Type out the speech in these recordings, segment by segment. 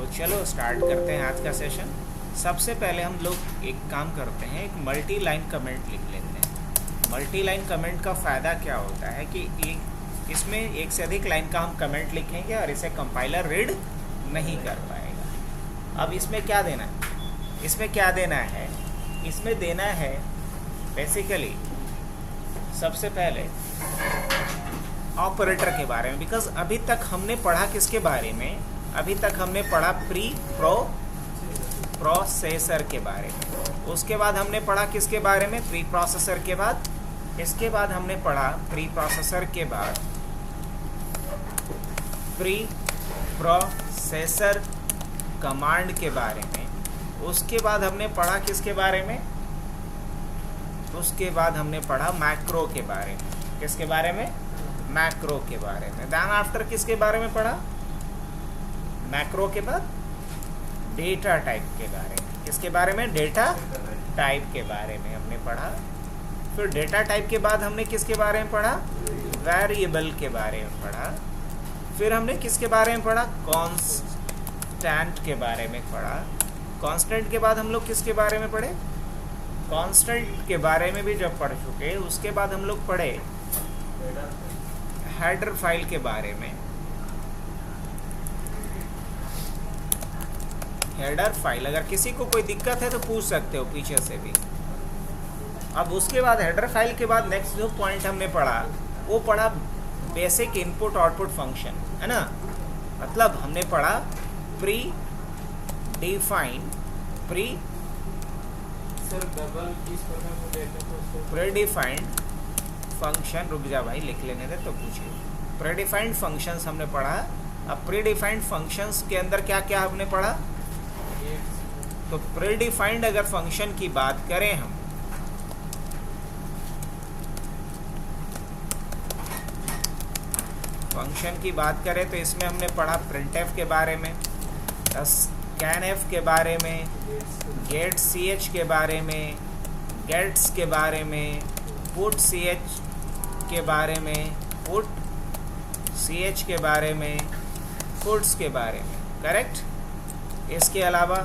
तो चलो स्टार्ट करते हैं आज का सेशन। सबसे पहले हम लोग एक काम करते हैं, एक मल्टी लाइन कमेंट लिख लेते हैं। मल्टी लाइन कमेंट का फ़ायदा क्या होता है कि इसमें एक से अधिक लाइन का हम कमेंट लिखेंगे और इसे कंपाइलर रीड नहीं कर पाएगा। अब इसमें क्या देना है, इसमें देना है बेसिकली सबसे पहले ऑपरेटर के बारे में। बिकॉज अभी तक हमने पढ़ा किसके बारे में, अभी तक हमने पढ़ा प्रोसेसर के बारे में। उसके बाद हमने पढ़ा किसके बारे में, प्री प्रोसेसर के बाद। इसके बाद हमने पढ़ा प्री प्रोसेसर के बाद प्री प्रोसेसर कमांड के बारे में। उसके बाद हमने पढ़ा किसके बारे में, उसके बाद हमने पढ़ा मैक्रो के बारे में। किसके बारे में, मैक्रो के बारे में। देन आफ्टर किसके बारे में पढ़ा, मैक्रो के बाद डेटा टाइप के बारे में। किसके बारे में, डेटा टाइप के बारे में हमने पढ़ा। फिर डेटा टाइप के बाद हमने किसके बारे में पढ़ा, वेरिएबल के बारे में पढ़ा। फिर हमने किसके बारे में पढ़ा, कांस्टेंट के बारे में पढ़ा। कांस्टेंट के बाद हम लोग किसके बारे में पढ़े, कांस्टेंट के बारे में भी जब पढ़ चुके, उसके बाद हम लोग पढ़े हेडर फाइल के बारे में। हेडर फाइल, अगर किसी को कोई दिक्कत है तो पूछ सकते हो पीछे से भी। अब उसके बाद हेडर फाइल के बाद नेक्स्ट जो पॉइंट हमने पढ़ा वो पढ़ा बेसिक इनपुट आउटपुट फंक्शन, है ना। मतलब हमने पढ़ा प्री डिफाइंड फंक्शन। रुक जा भाई, लिख लेने दे तो पूछिए। प्रीडिफाइंड फंक्शंस हमने पढ़ा। अब प्रीडिफाइंड फंक्शंस के अंदर क्या क्या हमने पढ़ा, तो प्रीडिफाइंड अगर फंक्शन की बात करें हम, फंक्शन की बात करें तो इसमें हमने पढ़ा printf के बारे में, scanf के बारे में, getch के बारे में, gets के बारे में, putch के बारे में, putch के बारे में, puts के बारे में, करेक्ट। इसके अलावा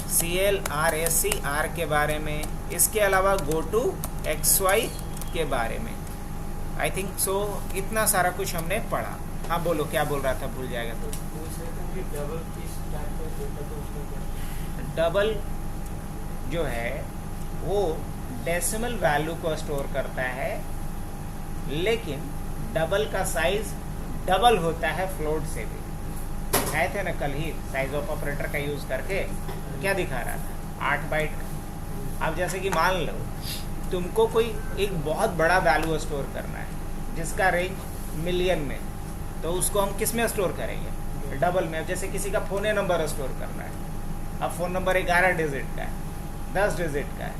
clr के बारे में, इसके अलावा go to xy के बारे में। आई थिंक सो इतना सारा कुछ हमने पढ़ा। हाँ बोलो, क्या बोल रहा था, भूल जाएगा तो। डबल जो है वो डेसिमल वैल्यू को स्टोर करता है, लेकिन डबल का साइज डबल होता है फ्लोट से भी। दिखाए थे ना कल ही साइज ऑफ ऑपरेटर का यूज करके, क्या दिखा रहा था, 8 बाइट। अब जैसे कि मान लो तुमको कोई एक बहुत बड़ा वैल्यू स्टोर करना है जिसका रेंज मिलियन में, तो उसको हम किस में स्टोर करेंगे, डबल में। जैसे किसी का फ़ोन नंबर स्टोर करना है, अब फ़ोन नंबर 11 डिजिट का है, 10 डिजिट का है,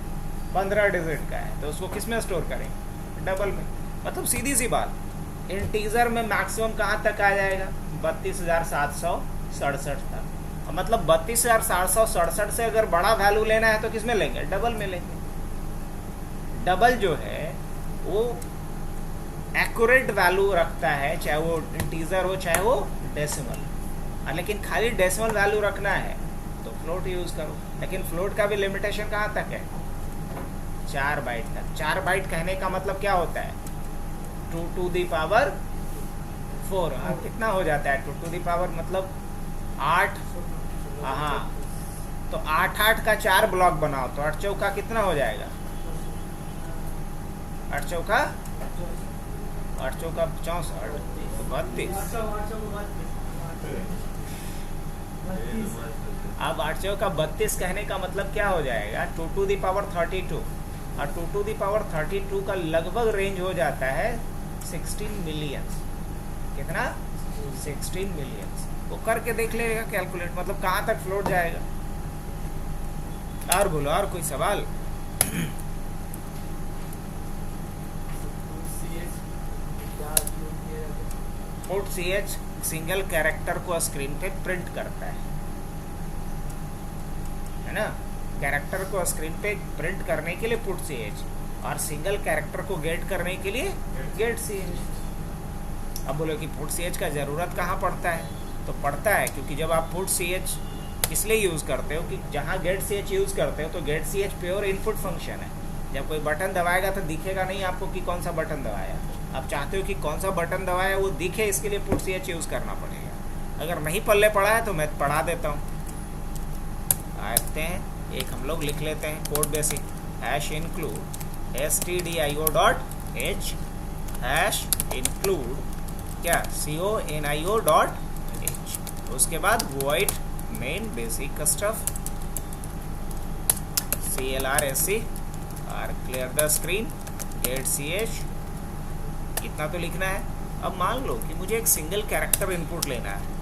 15 डिजिट का है, तो उसको किस में स्टोर करेंगे, डबल में। मतलब सीधी सी बात, इंटीजर में मैक्सिमम कहाँ तक आ जाएगा, 32,767 तक। मतलब 32,767 से अगर बड़ा वैल्यू लेना है तो किस में लेंगे, डबल में लेंगे। डबल जो है वो एक्यूरेट वैल्यू रखता है, चाहे वो इंटीजर हो चाहे वो डेसिमल। लेकिन खाली डेसिमल वैल्यू रखना है तो फ्लोट यूज करो। लेकिन फ्लोट का भी लिमिटेशन कहाँ तक है, 4 बाइट तक। 4 बाइट कहने का मतलब क्या होता है, 2 to the power 4। कितना हो जाता है 2 to the power, मतलब 8। हाँ, तो 8 का 4 ब्लॉक बनाओ तो 8 चौका कितना हो जाएगा, 8 चौका 64, 32। अब 8 चौका 32 कहने का मतलब क्या हो जाएगा, 2 to the power 32। और 2 to the power 32 का लगभग रेंज हो जाता है 16 मिलियन। कितना, 16 मिलियन। वो करके देख लेगा कैलकुलेट, मतलब कहाँ तक फ्लोट जाएगा। और बोलो, और कोई सवाल। PutCH सिंगल कैरेक्टर को स्क्रीन पे प्रिंट करता है ना। कैरेक्टर को स्क्रीन पे प्रिंट करने के लिए PutCH, और सिंगल कैरेक्टर को गेट करने के लिए getCH। अब बोलो कि PutCH का ज़रूरत कहाँ पड़ता है, तो पड़ता है क्योंकि जब आप PutCH इसलिए यूज़ करते हो कि जहाँ गेट सी एच यूज़ करते हो तो get C H pure input function है। जब कोई बटन दबाएगा तो दिखेगा नहीं आपको कि कौन सा बटन दबाया। आप चाहते हो कि कौन सा बटन दबाया वो दिखे, इसके लिए पुट सी एच यूज़ करना पड़ेगा। अगर नहीं पल्ले पड़ा है तो मैं पढ़ा देता हूँ। आते हैं एक हम लोग लिख लेते हैं code basic, hash include stdio dot h hash include क्या conio डॉट h। उसके बाद void main basic stuff clrsc और clear the screen get C H. इतना तो लिखना है। अब मान लो कि मुझे एक सिंगल कैरेक्टर इनपुट लेना है।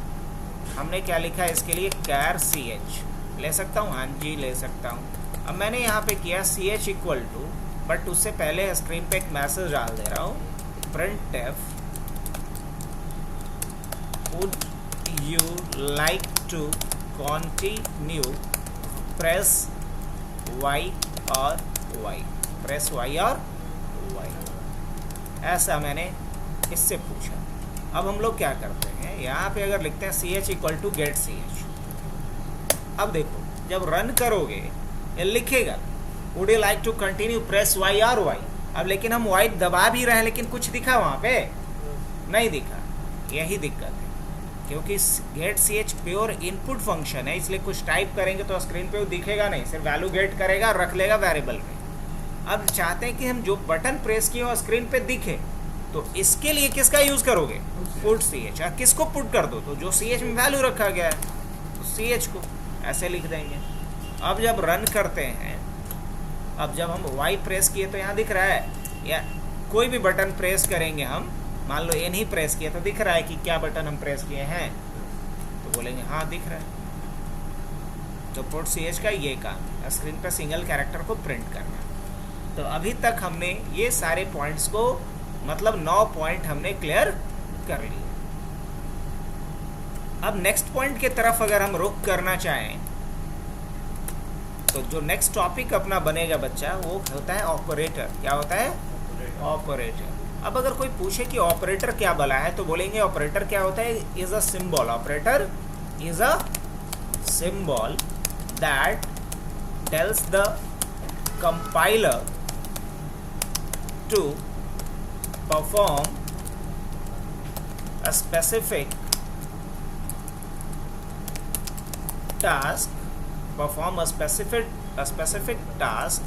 हमने क्या लिखा है इसके लिए, कैर सी एच ले सकता हूँ, हाँ जी ले सकता हूँ। अब मैंने यहाँ पे किया C H equal to, but उससे पहले स्क्रीन पे एक मैसेज डाल दे रहा हूँ, printf would you like to continue press y और y, प्रेस y और y, ऐसा मैंने इससे पूछा। अब हम लोग क्या करते हैं, यहाँ पे अगर लिखते हैं C H equal to get C H. अब देखो जब रन करोगे ये लिखेगा would you like to continue press Y और वाई। अब लेकिन हम वाई दबा भी रहे हैं लेकिन कुछ दिखा वहाँ पे नहीं दिखा। यही दिक्कत है क्योंकि get C H pure input function है, इसलिए कुछ टाइप करेंगे तो स्क्रीन पे वो दिखेगा नहीं, सिर्फ वैल्यू गेट करेगा और रख लेगा वेरिएबल में। अब चाहते हैं कि हम जो बटन प्रेस किए वो स्क्रीन पे दिखे, तो इसके लिए किसका यूज करोगे, पुट सी एच। किसको पुट कर दो, तो जो सी एच में वैल्यू रखा गया है तो सी एच को ऐसे लिख देंगे। अब जब रन करते हैं, अब जब हम वाई प्रेस किए तो यहाँ दिख रहा है, या कोई भी बटन प्रेस करेंगे हम, मान लो एन ही प्रेस किया तो दिख रहा है कि क्या बटन हम प्रेस किए हैं, तो बोलेंगे हाँ दिख रहा है। तो पुट सी एच का ये काम है, स्क्रीन पर सिंगल कैरेक्टर को प्रिंट करना। तो अभी तक हमने ये सारे पॉइंट्स को, मतलब 9 पॉइंट हमने क्लियर कर लिए। अब नेक्स्ट पॉइंट के तरफ अगर हम रुख करना चाहें तो जो नेक्स्ट टॉपिक अपना बनेगा बच्चा वो होता है ऑपरेटर। क्या होता है, ऑपरेटर। अब अगर कोई पूछे कि ऑपरेटर क्या भला है तो बोलेंगे ऑपरेटर क्या होता है, is a symbol. Operator is a symbol that tells the compiler to perform a specific task, perform a specific task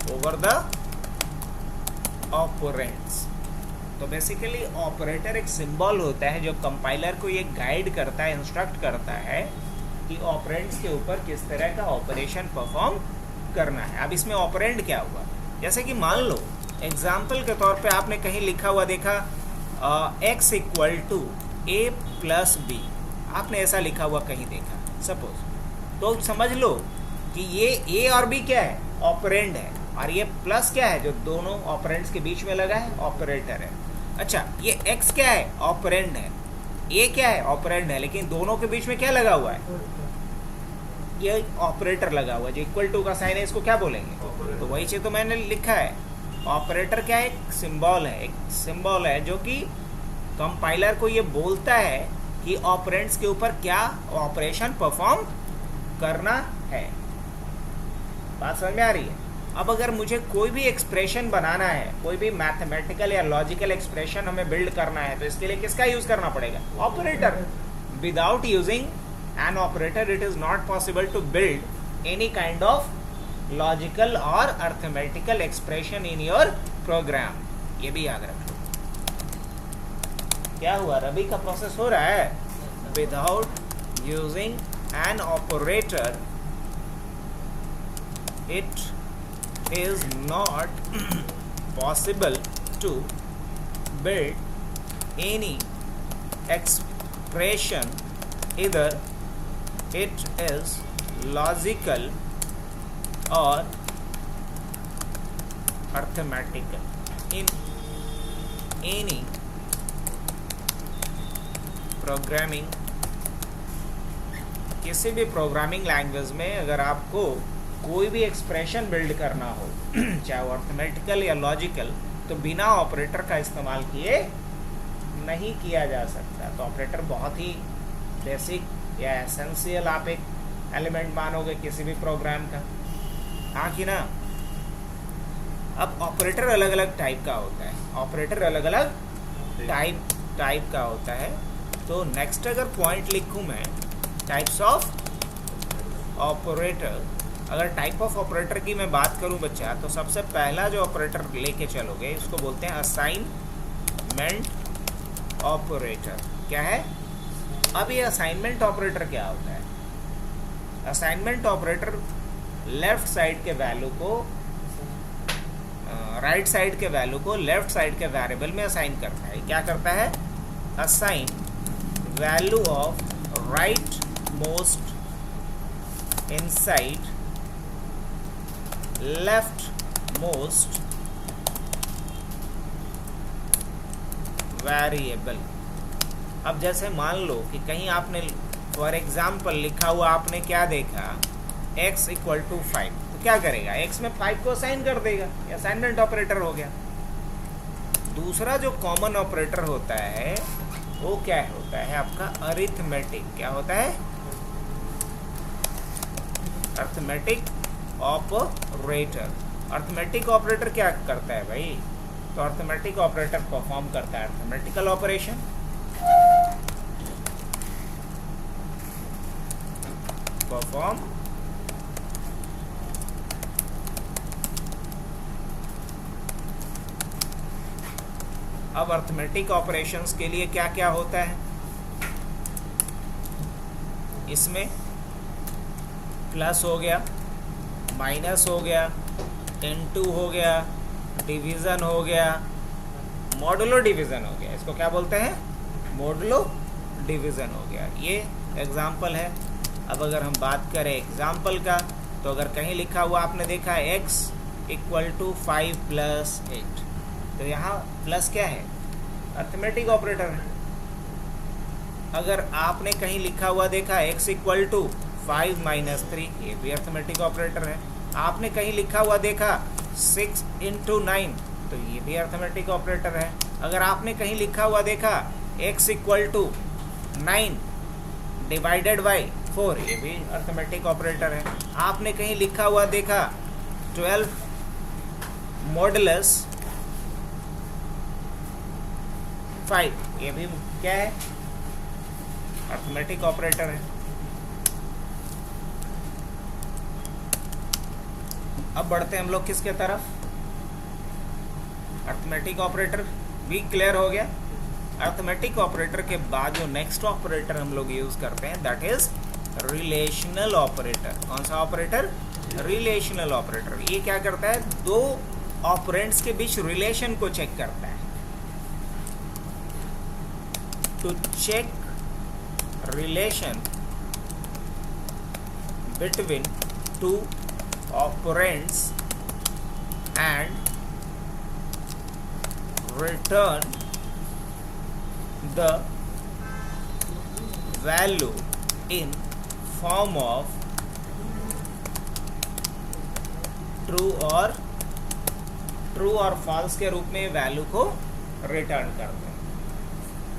over the operands। तो बेसिकली ऑपरेटर एक सिंबल होता है जो कंपाइलर को ये गाइड करता है, इंस्ट्रक्ट करता है कि ऑपरेंड्स के ऊपर किस तरह का ऑपरेशन परफॉर्म करना है। अब इसमें ऑपरेंड क्या हुआ, जैसे कि मान लो एग्जाम्पल के तौर पे आपने कहीं लिखा हुआ देखा x equal to a plus B, आपने ऐसा लिखा हुआ कहीं देखा सपोज, तो समझ लो कि ये a और b क्या है, ऑपरेंड है, और ये प्लस क्या है जो दोनों ऑपरेंड्स के बीच में लगा है, ऑपरेटर है। अच्छा ये x क्या है, ऑपरेंड है, a क्या है, ऑपरेंड है, लेकिन दोनों के बीच में क्या लगा हुआ है, ये ऑपरेटर लगा हुआ है। जो इक्वल टू का साइन है इसको क्या बोलेंगे, तो वही चीज तो मैंने लिखा है। ऑपरेटर क्या है, एक सिंबल है, एक सिंबल है जो कि कंपाइलर को ये बोलता है कि ऑपरेंड्स के ऊपर क्या ऑपरेशन परफॉर्म करना है। बात समझ में आ रही है। अब अगर मुझे कोई भी एक्सप्रेशन बनाना है, कोई भी मैथमेटिकल या लॉजिकल एक्सप्रेशन हमें बिल्ड करना है, तो इसके लिए किसका यूज करना पड़ेगा, operator. Without using an operator it is not possible to build any kind of logical or arithmetical expression in your program। ये भी याद रखो। क्या हुआ, रवि का प्रोसेस हो रहा है। without using an operator it is not possible to build any expression, either it is logical or arithmetical in any programming। किसी भी प्रोग्रामिंग लैंग्वेज में अगर आपको कोई भी एक्सप्रेशन बिल्ड करना हो चाहे वो अर्थमेटिकल या लॉजिकल, तो बिना ऑपरेटर का इस्तेमाल किए नहीं किया जा सकता। तो ऑपरेटर बहुत ही बेसिक या एसेंशियल आप एक एलिमेंट मानोगे किसी भी प्रोग्राम का, हाँ कि ना। अब ऑपरेटर अलग अलग टाइप का होता है, ऑपरेटर अलग अलग टाइप का होता है। तो नेक्स्ट अगर पॉइंट लिखूं मैं, टाइप्स ऑफ ऑपरेटर, अगर टाइप ऑफ ऑपरेटर की मैं बात करूं बच्चा, तो सबसे पहला जो ऑपरेटर लेके चलोगे उसको बोलते हैं असाइनमेंट ऑपरेटर। क्या है? अब ये असाइनमेंट ऑपरेटर क्या होता है? असाइनमेंट ऑपरेटर लेफ्ट साइड के वैल्यू को राइट साइड के वैल्यू को लेफ्ट साइड के वेरिएबल में असाइन करता है। क्या करता है? Assign value of right most inside left most variable. अब जैसे मान लो कि कहीं आपने फॉर एग्जाम्पल लिखा हुआ आपने क्या देखा, x = 5, तो क्या करेगा? x में 5 को असाइन कर देगा, ये असाइनमेंट ऑपरेटर हो गया। दूसरा जो कॉमन ऑपरेटर होता है वो क्या होता है आपका? अरिथमेटिक। क्या होता है? Arithmetic operator. अरिथमेटिक ऑपरेटर क्या करता है भाई? तो अरिथमेटिक ऑपरेटर परफॉर्म करता है अरिथमेटिकल ऑपरेशन। परफॉर्म अब अरिथमेटिक ऑपरेशंस के लिए क्या क्या होता है इसमें? प्लस हो गया, माइनस हो गया, इनटू हो गया, डिवीज़न हो गया, मॉडुलो डिवीज़न हो गया। इसको क्या बोलते हैं? मॉडुलो डिवीज़न हो गया। ये एग्जाम्पल है। अब अगर हम बात करें एग्जाम्पल का, तो अगर कहीं लिखा हुआ आपने देखा है x = 5 + 8, तो यहाँ प्लस क्या है? अरिथमेटिक ऑपरेटर है। अगर आपने कहीं लिखा हुआ देखा x = 5 - 3, ये भी अरिथमेटिक ऑपरेटर है। आपने कहीं लिखा हुआ देखा 6 × 9, तो ये भी अरिथमेटिक ऑपरेटर है। अगर आपने कहीं लिखा हुआ देखा x = 9 / 4, ये भी अरिथमेटिक ऑपरेटर है। आपने कहीं लिखा हुआ देखा 12 मॉडुलस 5, ये भी क्या है? अरिथमेटिक ऑपरेटर है। अब बढ़ते हैं हम लोग किसके तरफ? अरिथमेटिक ऑपरेटर भी क्लियर हो गया। अरिथमेटिक ऑपरेटर के बाद जो नेक्स्ट ऑपरेटर हम लोग यूज करते हैं दैट इज रिलेशनल ऑपरेटर। कौन सा ऑपरेटर? Relational operator. ये क्या करता है? दो ऑपरेंड्स के बीच रिलेशन को चेक करता है। To check relation between two operands and return the value in form of true और false के रूप में वैल्यू को रिटर्न करते हैं।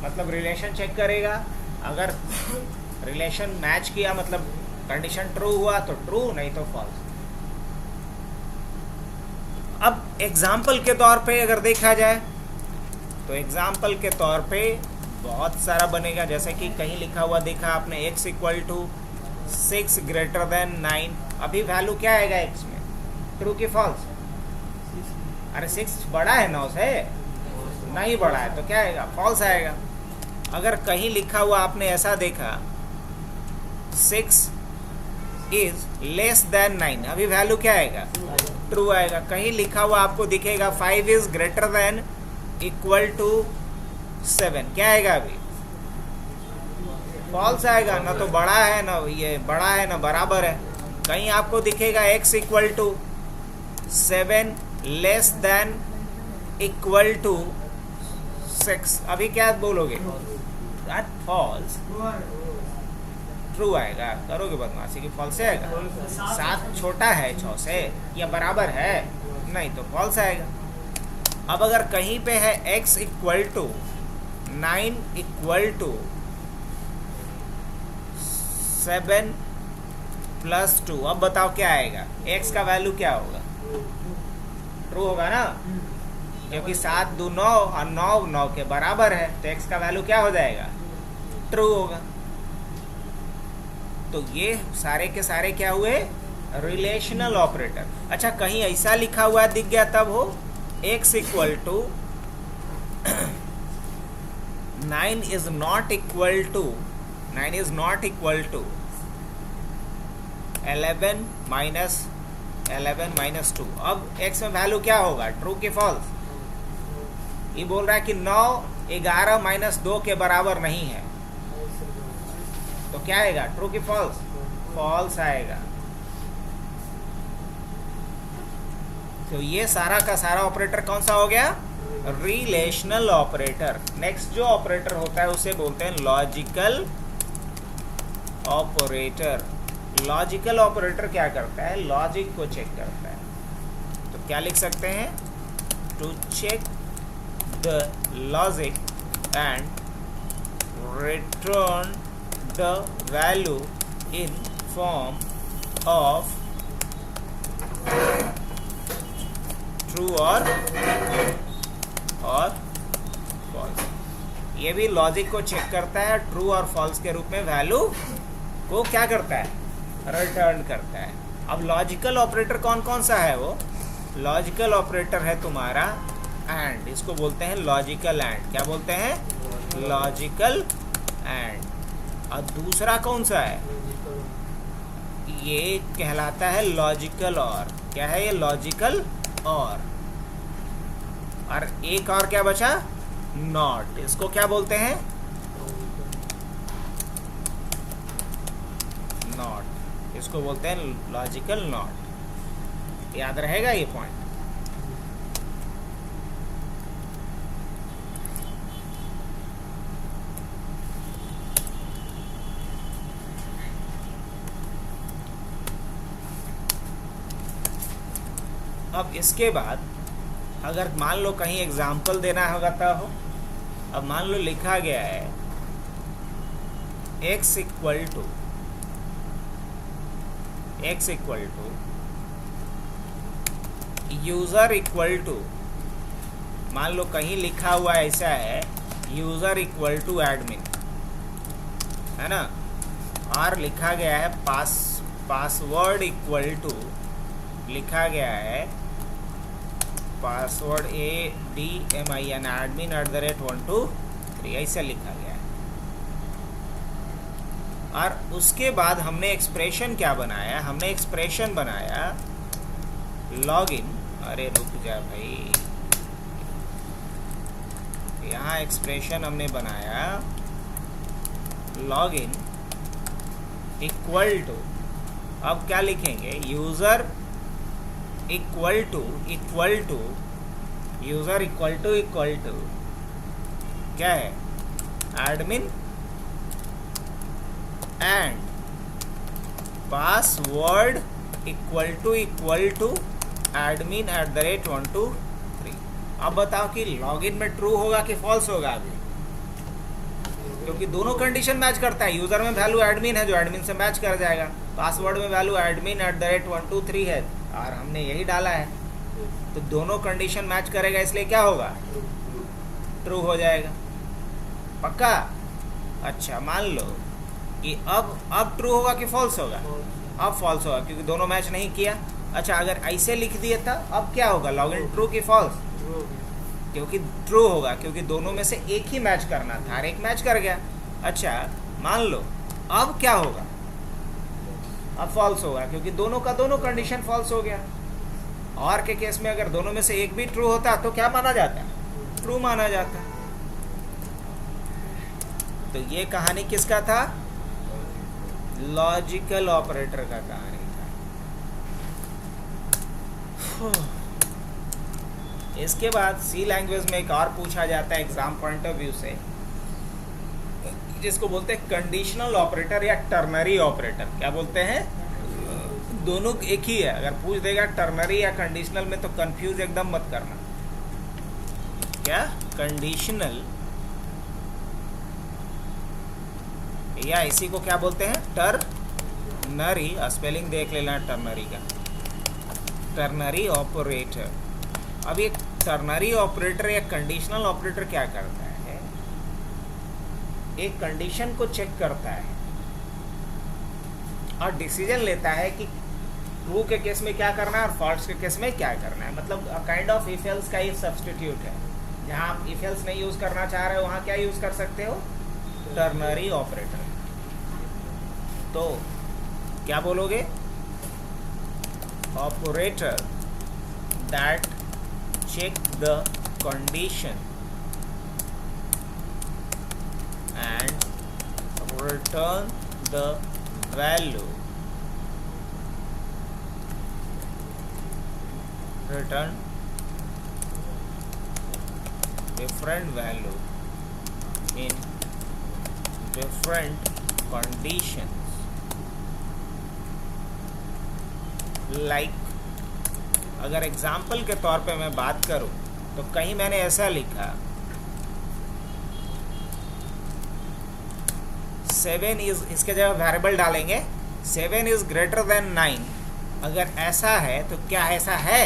मतलब रिलेशन चेक करेगा, अगर रिलेशन मैच किया मतलब कंडीशन ट्रू हुआ तो ट्रू, नहीं तो फॉल्स। अब एग्जाम्पल के तौर पे अगर देखा जाए तो एग्जाम्पल के तौर पे बहुत सारा बनेगा। जैसे कि कहीं लिखा हुआ देखा आपने x = 6 > 9, अभी वैल्यू क्या आएगा x में? ट्रू की फॉल्स? अरे 6 बड़ा है 9 से? नहीं बड़ा है, तो क्या आएगा? फॉल्स आएगा। अगर कहीं लिखा हुआ आपने ऐसा देखा 6 is less than 9, अभी वैल्यू क्या आएगा? ट्रू आएगा। कहीं लिखा हुआ आपको दिखेगा 5 is greater than equal to 7, क्या आएगा? अभी फॉल्स आएगा। ना तो बड़ा है, ना ये बड़ा है, ना बराबर है। कहीं आपको दिखेगा x = 7 less than equal to 6, अभी क्या बोलोगे? That false. ट्रू आएगा। करोगे बदमाशी की? फॉल्स से आएगा। 7 छोटा है 6 से या बराबर है? नहीं, तो फॉल्स आएगा। अब अगर कहीं पे है x = 9 = 7 + 2। अब बताओ क्या आएगा, x का वैल्यू क्या होगा? ट्रू होगा ना, क्योंकि 7 2 9 और 9 9 के बराबर है, तो x का वैल्यू क्या हो जाएगा? ट्रू होगा। तो ये सारे के सारे क्या हुए? Relational operator. अच्छा, कहीं ऐसा लिखा हुआ दिख गया तब हो, x = 9 is not equal to 11 minus 2। अब x में वैल्यू क्या होगा? ट्रू की फॉल्स? ये बोल रहा है कि 9 11 - 2 के बराबर नहीं है, तो क्या आएगा? ट्रू की फॉल्स? फॉल्स आएगा। तो ये सारा का सारा ऑपरेटर कौन सा हो गया? Relational operator. नेक्स्ट जो ऑपरेटर होता है उसे बोलते हैं लॉजिकल ऑपरेटर। लॉजिकल ऑपरेटर क्या करता है? लॉजिक को चेक करता है। तो क्या लिख सकते हैं? To check the logic and return the value in form of true और फॉल्स। ये भी लॉजिक को चेक करता है, ट्रू और फॉल्स के रूप में वैल्यू को क्या करता है? रिटर्न करता है। अब लॉजिकल ऑपरेटर कौन कौन सा है? वो लॉजिकल ऑपरेटर है तुम्हारा एंड, इसको बोलते हैं लॉजिकल एंड। क्या बोलते हैं? Logical and. और दूसरा कौन सा है? ये कहलाता है लॉजिकल और। क्या है ये? लॉजिकल और एक और क्या बचा? नॉट। इसको क्या बोलते हैं? नॉट। इसको बोलते हैं लॉजिकल नॉट। याद रहेगा ये पॉइंट। अब इसके बाद अगर मान लो कहीं एग्जाम्पल देना होगा तो हो। अब मान लो लिखा गया है x equal to user equal to, मान लो कहीं लिखा हुआ ऐसा है यूजर इक्वल टू एडमिन, है ना, और लिखा गया है पासवर्ड इक्वल टू, लिखा गया है पासवर्ड ADMIN admin@123, ऐसा लिखा गया है। और उसके बाद हमने एक्सप्रेशन क्या बनाया? हमने एक्सप्रेशन बनाया लॉगिन। अरे रुक जा भाई, यहाँ एक्सप्रेशन हमने बनाया लॉगिन इक्वल टू, अब क्या लिखेंगे? User equal to user equal to क्या है? Admin and password equal to admin@123। अब बताओ कि लॉगिन में ट्रू होगा कि फॉल्स होगा अभी? क्योंकि दोनों कंडीशन मैच करता है। यूजर में वैल्यू एडमिन है जो एडमिन से मैच कर जाएगा, पासवर्ड में वैल्यू admin@123 है और हमने यही डाला है, तो दोनों कंडीशन मैच करेगा, इसलिए क्या होगा? ट्रू हो जाएगा। पक्का? अच्छा, मान लो कि अब ट्रू होगा कि फॉल्स होगा? अब फॉल्स होगा क्योंकि दोनों मैच नहीं किया। अच्छा, अगर ऐसे लिख दिए था अब क्या होगा? लॉगिन ट्रू की फॉल्स? क्योंकि ट्रू होगा क्योंकि दोनों में से एक ही मैच करना था और एक मैच कर गया। अच्छा, मान लो अब क्या होगा? अब फॉल्स होगा क्योंकि दोनों का दोनों कंडीशन फॉल्स हो गया। और के केस में अगर दोनों में से एक भी ट्रू होता तो क्या माना जाता? ट्रू माना जाता। तो ये कहानी किसका था? लॉजिकल ऑपरेटर का कहानी था। इसके बाद सी लैंग्वेज में एक और पूछा जाता है एग्जाम पॉइंट ऑफ व्यू से, जिसको बोलते हैं कंडीशनल ऑपरेटर या टर्नरी ऑपरेटर। क्या बोलते हैं? दोनों एक ही है। अगर पूछ देगा टर्नरी या कंडीशनल में तो कंफ्यूज एकदम मत करना। क्या? कंडीशनल या इसी को क्या बोलते हैं, टर्नरी। स्पेलिंग देख लेना टर्नरी का, टर्नरी ऑपरेटर। अब ये टर्नरी ऑपरेटर या कंडीशनल ऑपरेटर क्या करता है, एक कंडीशन को चेक करता है और डिसीजन लेता है कि ट्रू के केस में क्या करना है और फॉल्स के केस में क्या करना है। मतलब काइंड ऑफ इफ एल्स का ही सब्स्टिट्यूट है। जहां आप इफ एल्स नहीं यूज करना चाह रहे हो वहां क्या यूज कर सकते हो, टर्नरी ऑपरेटर। तो क्या बोलोगे, operator that check the condition and return the value, return different value in different conditions, like अगर एग्जाम्पल के तौर पे मैं बात करूं तो कहीं मैंने ऐसा लिखा 7 इज, इसके जगह वेरिएबल डालेंगे 7 इज ग्रेटर देन 9। अगर ऐसा है तो क्या ऐसा है,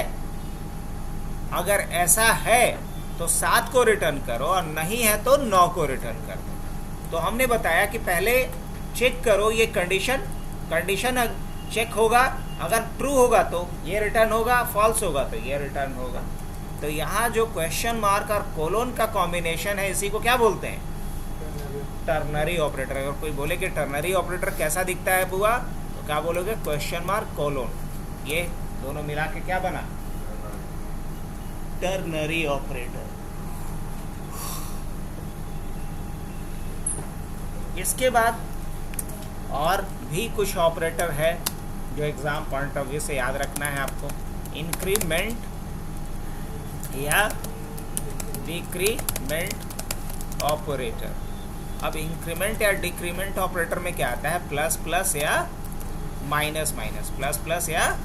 अगर ऐसा है तो 7 को रिटर्न करो और नहीं है तो 9 को रिटर्न कर दो। तो हमने बताया कि पहले चेक करो ये कंडीशन चेक होगा, अगर ट्रू होगा तो ये रिटर्न होगा, फॉल्स होगा तो ये रिटर्न होगा। तो यहाँ जो क्वेश्चन मार्क और कोलोन का कॉम्बिनेशन है इसी को क्या बोलते हैं, टर्नरी ऑपरेटर। अगर कोई बोले कि टर्नरी ऑपरेटर कैसा दिखता है बुआ, तो क्या बोलोगे, क्वेश्चन मार्क कोलोन, ये दोनों मिला के क्या बना, टर्नरी ऑपरेटर। इसके बाद और भी कुछ ऑपरेटर है जो एग्जाम पॉइंट ऑफ व्यू से याद रखना है आपको। इंक्रीमेंट या डिक्रीमेंट ऑपरेटर। अब इंक्रीमेंट या डिक्रीमेंट ऑपरेटर में क्या आता है, प्लस प्लस या माइनस माइनस, प्लस प्लस या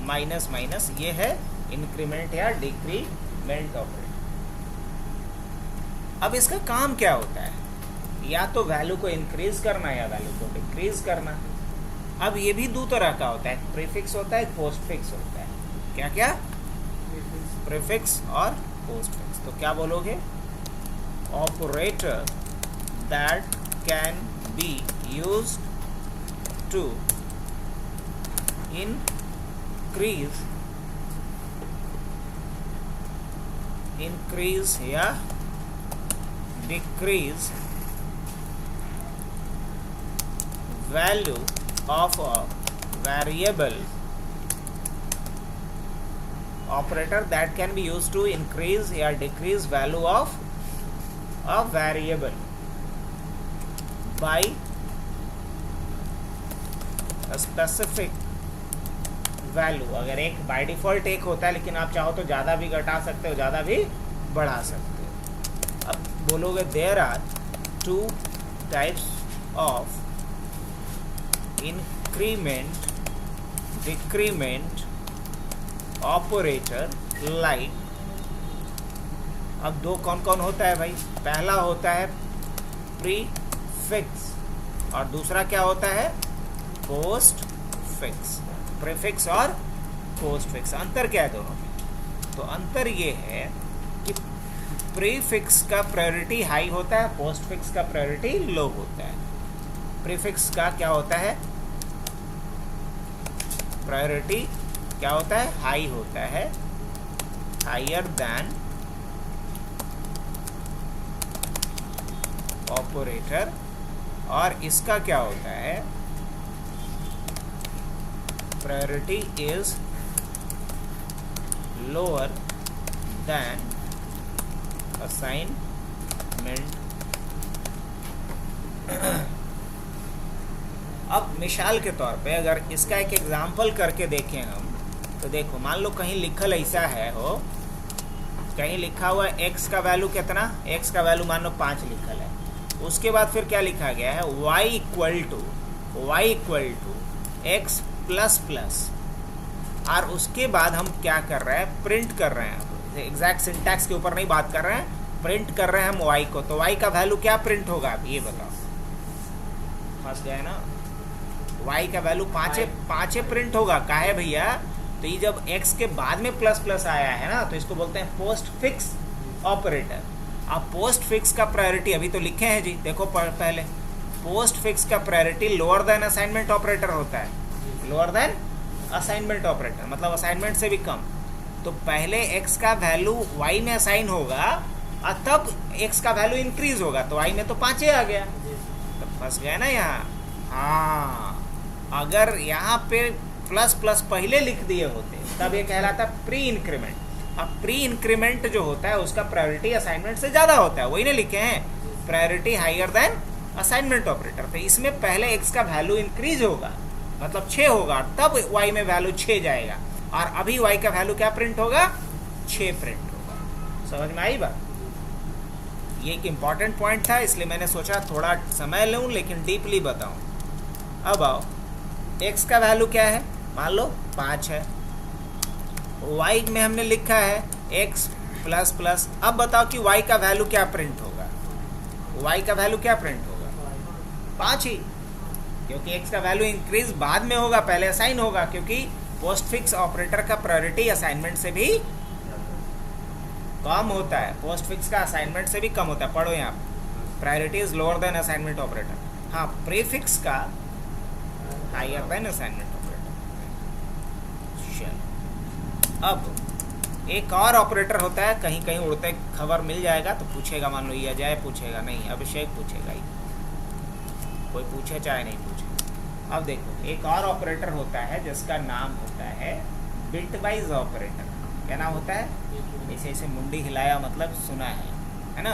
माइनस माइनस, ये है इंक्रीमेंट या डिक्रीमेंट ऑपरेटर। अब इसका काम क्या होता है, या तो वैल्यू को इंक्रीज करना या वैल्यू को डिक्रीज करना। अब ये भी दो तरह का होता है, प्रीफिक्स होता है, पोस्टफिक्स होता है। क्या क्या, प्रीफिक्स और पोस्टफिक्स। तो क्या बोलोगे, operator that can be used to increase या decrease value of a variable, operator that can be used to increase या decrease value of a variable by a specific value। अगर एक बाय डिफॉल्ट एक होता है, लेकिन आप चाहो तो ज़्यादा भी घटा सकते हो, ज़्यादा भी बढ़ा सकते हो। अब बोलोगे there are 2 types of increment decrement operator like. अब दो कौन कौन होता है भाई, पहला होता है प्रीफिक्स और दूसरा क्या होता है, पोस्ट फिक्स। प्रीफिक्स और पोस्ट फिक्स, अंतर क्या है दोनों में, तो अंतर ये है कि प्रीफिक्स का प्रायोरिटी हाई होता है, पोस्ट फिक्स का प्रायोरिटी लो होता है। प्रीफिक्स का क्या होता है, प्रायोरिटी क्या होता है, हाई होता है, हायर देन ऑपरेटर। और इसका क्या होता है, priority is lower than assignment. अब मिसाल के तौर पे अगर इसका एक एग्जाम्पल करके देखें हम, तो देखो मान लो कहीं लिखल ऐसा है हो, कहीं लिखा हुआ x का वैल्यू कितना, x का वैल्यू मान लो 5 लिखल है। उसके बाद फिर क्या लिखा गया है, y equal to x plus plus, और उसके बाद हम क्या कर रहे हैं, प्रिंट कर रहे हैं। एग्जैक्ट सिंटैक्स के ऊपर नहीं बात कर रहे हैं, प्रिंट कर रहे हैं हम y को। तो y का वैल्यू क्या प्रिंट होगा, आप ये बताओ, फंस गए ना। y का वैल्यू पाँचे प्रिंट होगा, काहे भैया? तो ये जब x के बाद में प्लस प्लस आया है ना, तो इसको बोलते हैं पोस्ट फिक्स ऑपरेटर। अब पोस्ट फिक्स का प्रायोरिटी अभी तो लिखे हैं जी, देखो पहले पोस्ट फिक्स का priority lower than assignment operator होता है। लोअर देन असाइनमेंट ऑपरेटर मतलब असाइनमेंट से भी कम। तो पहले x का वैल्यू y में असाइन होगा और तब x का वैल्यू इंक्रीज होगा, तो y में तो 5 आ गया, तो फंस गया ना यहाँ। हाँ, अगर यहाँ पे प्लस प्लस पहले लिख दिए होते तब ये कहलाता प्री इंक्रीमेंट। अब प्री इंक्रीमेंट जो होता है उसका प्रायोरिटी असाइनमेंट से ज़्यादा होता है, वही ना लिखे हैं, priority higher than assignment operator. तो इसमें पहले x का वैल्यू इंक्रीज होगा मतलब 6 होगा, तब y में वैल्यू 6 जाएगा, और अभी y का वैल्यू क्या प्रिंट होगा? 6 प्रिंट होगा। समझ में आई बात? ये एक इम्पॉर्टेंट पॉइंट था, इसलिए मैंने सोचा थोड़ा समय लूँ लेकिन डीपली बताऊँ। अब आओ, x का वैल्यू क्या है? मान लो 5 है, y में हमने लिखा है x प्लस प्लस। अब बताओ कि y का वैल्यू क्या प्रिंट होगा? y का वैल्यू क्या प्रिंट होगा? 5 ही, क्योंकि x का वैल्यू इंक्रीज बाद में होगा, पहले असाइन होगा, क्योंकि पोस्ट फिक्स ऑपरेटर का प्रायोरिटी असाइनमेंट से भी कम होता है। पोस्ट फिक्स का असाइनमेंट से भी कम होता है। पढ़ो यहाँ, priority is lower than assignment operator. हाँ, प्रीफिक्स का हायर देन असाइनमेंट ऑपरेटर। चलो, अब एक और ऑपरेटर होता है, कहीं कहीं उड़ते खबर मिल जाएगा तो पूछेगा, मान लो ये अजय पूछेगा, नहीं अभिषेक पूछेगा, ही कोई पूछे चाहे नहीं पूछे। अब देखो, एक और ऑपरेटर होता है जिसका नाम होता है बिटवाइज ऑपरेटर। क्या नाम होता है? ऐसे ऐसे मुंडी हिलाया मतलब सुना है ना।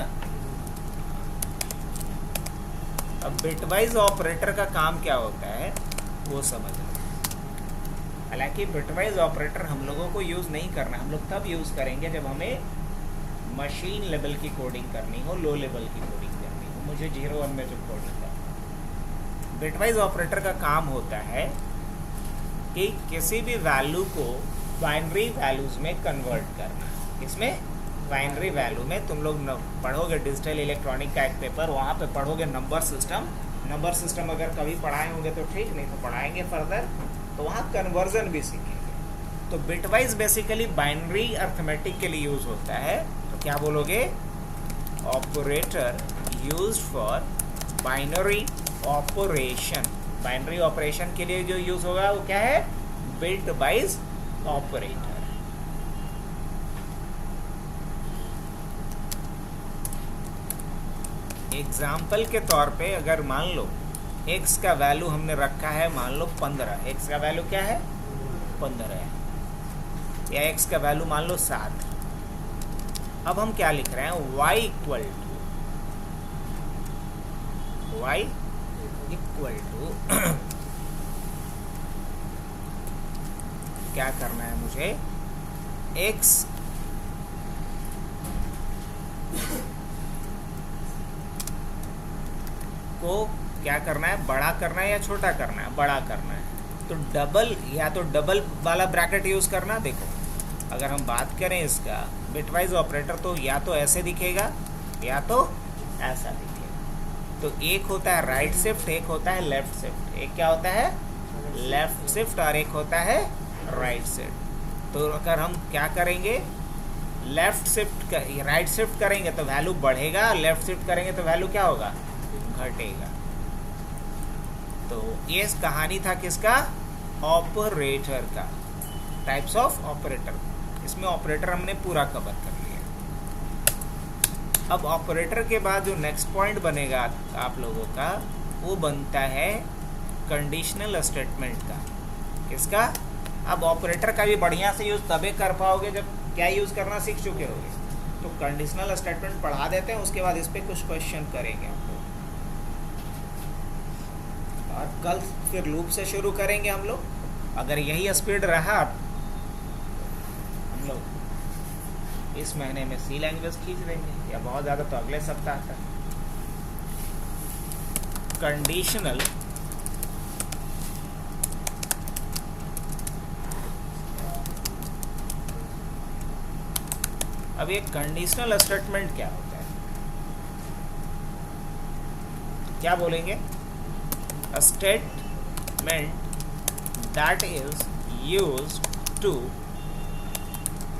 अब बिटवाइज ऑपरेटर का काम क्या होता है वो समझ लो। हालांकि बिटवाइज ऑपरेटर हम लोगों को यूज़ नहीं करना, हम लोग तब यूज़ करेंगे जब हमें मशीन लेवल की कोडिंग करनी हो, लो लेवल की कोडिंग करनी हो। मुझे 0-1 में जो कोडिंग करना, बिटवाइज ऑपरेटर का काम होता है कि किसी भी वैल्यू को बाइनरी वैल्यूज में कन्वर्ट करना। इसमें बाइनरी वैल्यू में तुम लोग पढ़ोगे डिजिटल इलेक्ट्रॉनिक का एक पेपर, वहाँ पे पढ़ोगे नंबर सिस्टम। नंबर सिस्टम अगर कभी पढ़ाए होंगे तो ठीक, नहीं तो पढ़ाएंगे फर्दर, तो वहाँ कन्वर्जन भी सीखेंगे। तो बिटवाइज बेसिकली बाइनरी अर्थमेटिक के लिए यूज होता है। तो क्या बोलोगे? Operator use for binary operation. Binary operation के लिए जो यूज होगा वो क्या है? Bitwise operator. एग्जाम्पल के तौर पे अगर मान लो x का वैल्यू हमने रखा है मान लो 15, x का वैल्यू क्या है? 15 है, या x का वैल्यू मान लो 7। अब हम क्या लिख रहे हैं? y इक्वल टू क्या करना है मुझे? x को क्या करना है? बड़ा करना है या छोटा करना है? बड़ा करना है। तो डबल, या तो डबल वाला ब्रैकेट यूज़ करना। देखो, अगर हम बात करें इसका बिटवाइज ऑपरेटर, तो या तो ऐसे दिखेगा या तो ऐसा दिखेगा। तो एक होता है राइट शिफ्ट, एक होता है लेफ्ट शिफ्ट। एक क्या होता है? लेफ्ट शिफ्ट, और एक होता है राइट शिफ्ट। तो अगर हम क्या करेंगे? लेफ्ट शिफ्ट राइट शिफ्ट करेंगे तो वैल्यू बढ़ेगा, लेफ्ट शिफ्ट करेंगे तो वैल्यू क्या होगा? घटेगा। तो ये कहानी था किसका? ऑपरेटर का, टाइप्स ऑफ ऑपरेटर। इसमें ऑपरेटर हमने पूरा कवर कर लिया। अब ऑपरेटर के बाद जो नेक्स्ट पॉइंट बनेगा आप लोगों का, वो बनता है कंडीशनल स्टेटमेंट का। किसका? अब ऑपरेटर का भी बढ़िया से यूज तभी कर पाओगे जब क्या यूज करना सीख चुके होगे। तो कंडीशनल स्टेटमेंट पढ़ा देते हैं, उसके बाद इस पे कुछ क्वेश्चन करेंगे हम लोग, और कल फिर लूप से शुरू करेंगे हम लोग। अगर यही स्पीड रहा हम लोग इस महीने में सी लैंग्वेज खींच देंगे, या बहुत ज़्यादा तो अगले सप्ताह तक। कंडीशनल अब ये कंडीशनल स्टेटमेंट क्या होता है? क्या बोलेंगे? statement that is used to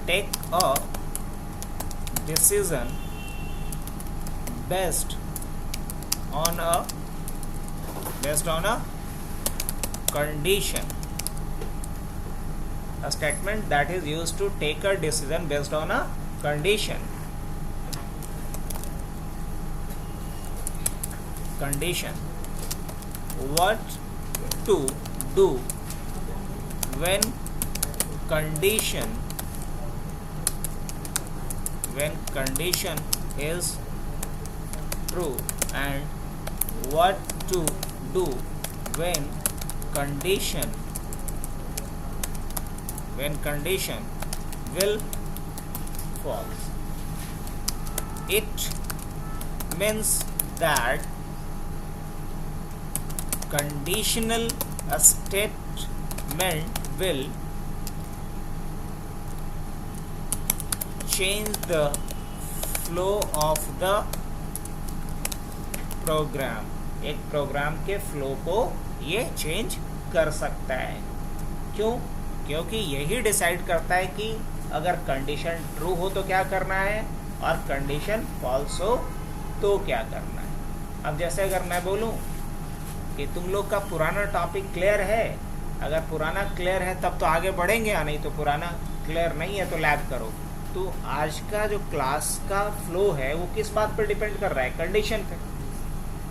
take a decision based on a condition. A statement that is used to take a decision based on a condition. What to do when condition is true, and what to do when condition will false. It means that conditional statement will change the flow of the program. एक program के flow को ये change कर सकता है. क्यों? क्योंकि यही डिसाइड करता है कि अगर कंडीशन ट्रू हो तो क्या करना है और कंडीशन फॉल्स हो तो क्या करना है. अब जैसे अगर मैं बोलूं कि तुम लोग का पुराना टॉपिक क्लियर है, अगर पुराना क्लियर है तब तो आगे बढ़ेंगे, या नहीं तो पुराना क्लियर नहीं है तो लैब करो. तो आज का जो क्लास का फ्लो है वो किस बात पर डिपेंड कर रहा है? कंडीशन पे.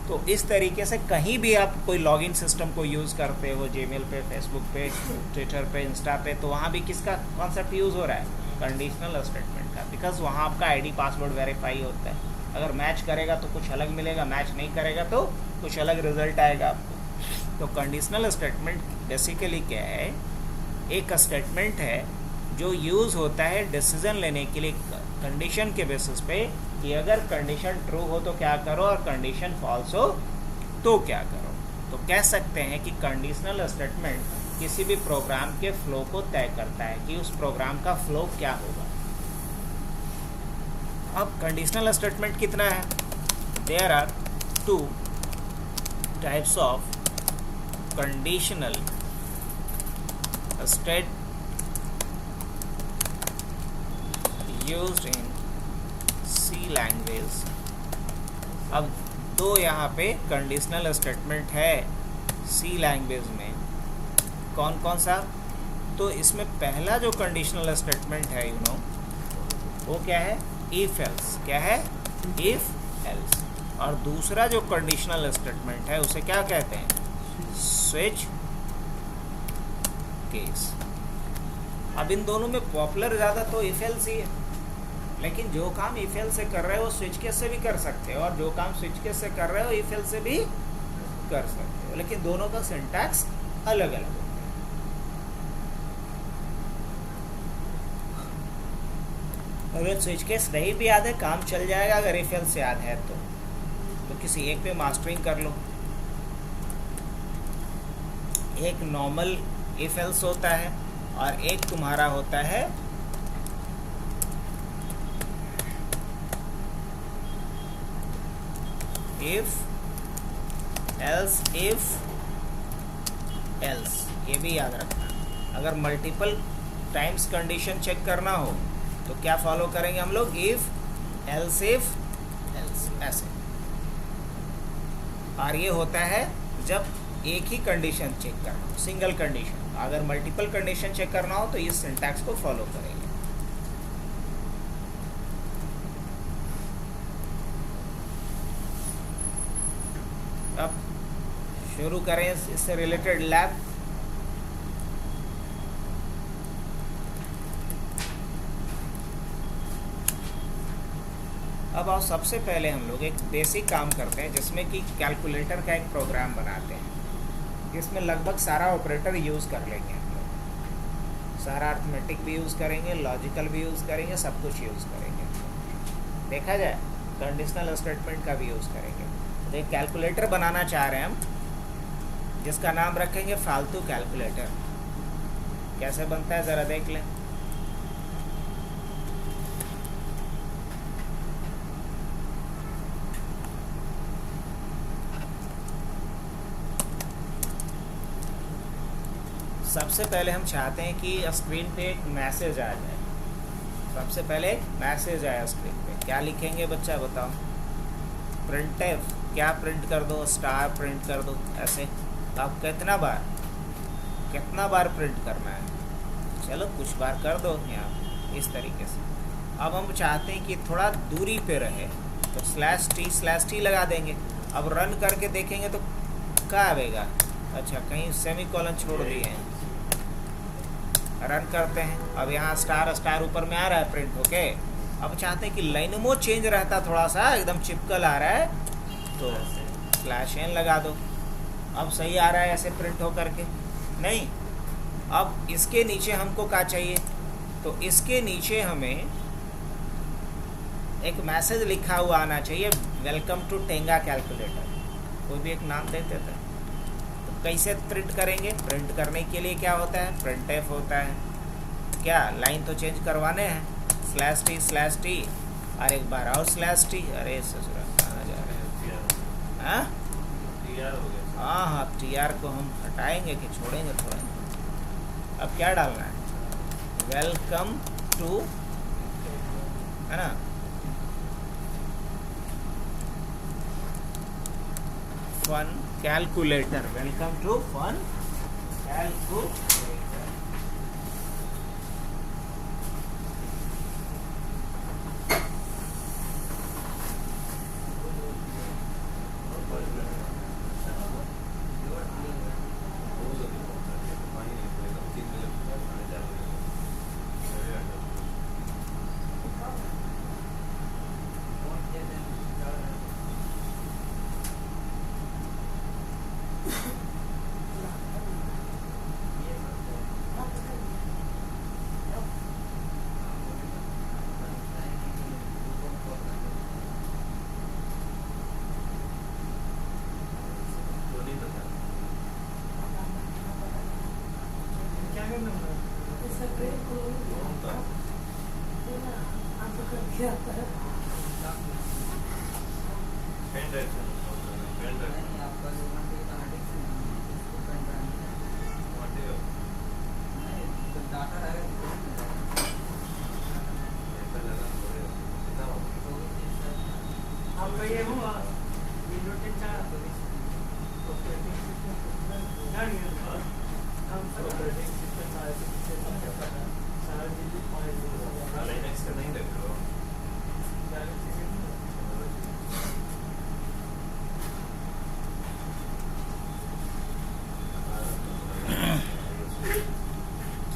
तो इस तरीके से कहीं भी आप कोई लॉगिन सिस्टम को यूज़ करते हो, जीमेल पे, फेसबुक पे, ट्विटर पे, इंस्टा पे, तो वहाँ भी किसका कॉन्सेप्ट यूज़ हो रहा है? कंडीशनल स्टेटमेंट का. बिकॉज वहाँ आपका आईडी पासवर्ड वेरीफाई होता है. अगर मैच करेगा तो कुछ अलग मिलेगा, मैच नहीं करेगा तो कुछ अलग रिजल्ट आएगा आपको. तो कंडीशनल स्टेटमेंट बेसिकली क्या है? एक स्टेटमेंट है जो यूज़ होता है डिसीजन लेने के लिए कंडीशन के बेसिस पे कि अगर कंडीशन ट्रू हो तो क्या करो और कंडीशन फॉल्स हो तो क्या करो. तो कह सकते हैं कि कंडीशनल स्टेटमेंट किसी भी प्रोग्राम के फ्लो को तय करता है कि उस प्रोग्राम का फ्लो क्या होगा. अब कंडीशनल स्टेटमेंट कितना है? There are 2 types of conditional statement used in C language. अब 2 यहाँ पे कंडीशनल स्टेटमेंट है C लैंग्वेज में. कौन कौन सा? तो इसमें पहला जो कंडीशनल स्टेटमेंट है वो क्या है? If else. क्या है? If else. और दूसरा जो कंडीशनल स्टेटमेंट है उसे क्या कहते हैं? Switch case. अब इन दोनों में पॉपुलर ज़्यादा तो इफ एल्स ही है, लेकिन जो काम इफ एल्स से कर रहे हो स्विच केस से भी कर सकते हो, और जो काम स्विच केस से कर रहे हो इफ एल्स से भी कर सकते हो, लेकिन दोनों का सिंटैक्स अलग अलग होता है. अगर स्विच केस नहीं भी याद है काम चल जाएगा, अगर इफ एल्स याद है तो किसी एक पे मास्टरिंग कर लो. एक नॉर्मल इफ एल्स होता है और एक तुम्हारा होता है इफ एल्स. इफ एल्स ये भी याद रखना. अगर मल्टीपल टाइम्स कंडीशन चेक करना हो तो क्या फॉलो करेंगे हम लोग? इफ एल्स ऐसे. और ये होता है जब एक ही कंडीशन चेक करना हो, सिंगल कंडीशन. अगर मल्टीपल कंडीशन चेक करना हो तो इस सिंटैक्स को फॉलो करेंगे. अब शुरू करें इससे रिलेटेड लैब. अब आओ सबसे पहले हम लोग एक बेसिक काम करते हैं जिसमें कि कैलकुलेटर का एक प्रोग्राम बनाते हैं जिसमें लगभग सारा ऑपरेटर यूज़ कर लेंगे हम लोग. सारा अर्थमेटिक भी यूज़ करेंगे, लॉजिकल भी यूज़ करेंगे, सब कुछ यूज़ करेंगे. देखा जाए कंडीशनल स्टेटमेंट का भी यूज़ करेंगे. तो एक कैलकुलेटर बनाना चाह रहे हैं हम जिसका नाम रखेंगे फालतू कैलकुलेटर. कैसे बनता है ज़रा देख लें. सबसे पहले हम चाहते हैं कि स्क्रीन पे एक मैसेज आ जाए। सबसे पहले एक मैसेज आया स्क्रीन पे, क्या लिखेंगे बच्चा बताओ? प्रिंट एफ, क्या प्रिंट कर दो? स्टार प्रिंट कर दो ऐसे। अब कितना बार प्रिंट करना है? चलो कुछ बार कर दो यहाँ इस तरीके से। अब हम चाहते हैं कि थोड़ा दूरी पे रहे तो /t लगा देंगे। अब रन करके देखेंगे तो क्या आएगा? अच्छा, कहीं सेमीकोलन छोड़ दिए हैं। रन करते हैं, अब यहाँ स्टार ऊपर में आ रहा है प्रिंट होके। अब चाहते हैं कि लाइनमो चेंज रहता, थोड़ा सा एकदम चिपकल आ रहा है तो /n लगा दो। अब सही आ रहा है ऐसे प्रिंट हो करके? नहीं। अब इसके नीचे हमको क्या चाहिए? तो इसके नीचे हमें एक मैसेज लिखा हुआ आना चाहिए, वेलकम टू टेंगा कैलकुलेटर। कोई भी एक नाम देते थे। तो कैसे प्रिंट करेंगे? प्रिंट करने के लिए क्या होता है? प्रिंट एफ होता है। क्या लाइन तो चेंज करवाने हैं, /t और एक बार और /t। अरे ससुरा कहाँ जा रहे हैं? हाँ हाँ, TR को हम हटाएंगे कि छोड़ेंगे थोड़ा? अब क्या डालना है? वेलकम टू, है ना, fun calculator. Welcome to fun calculator.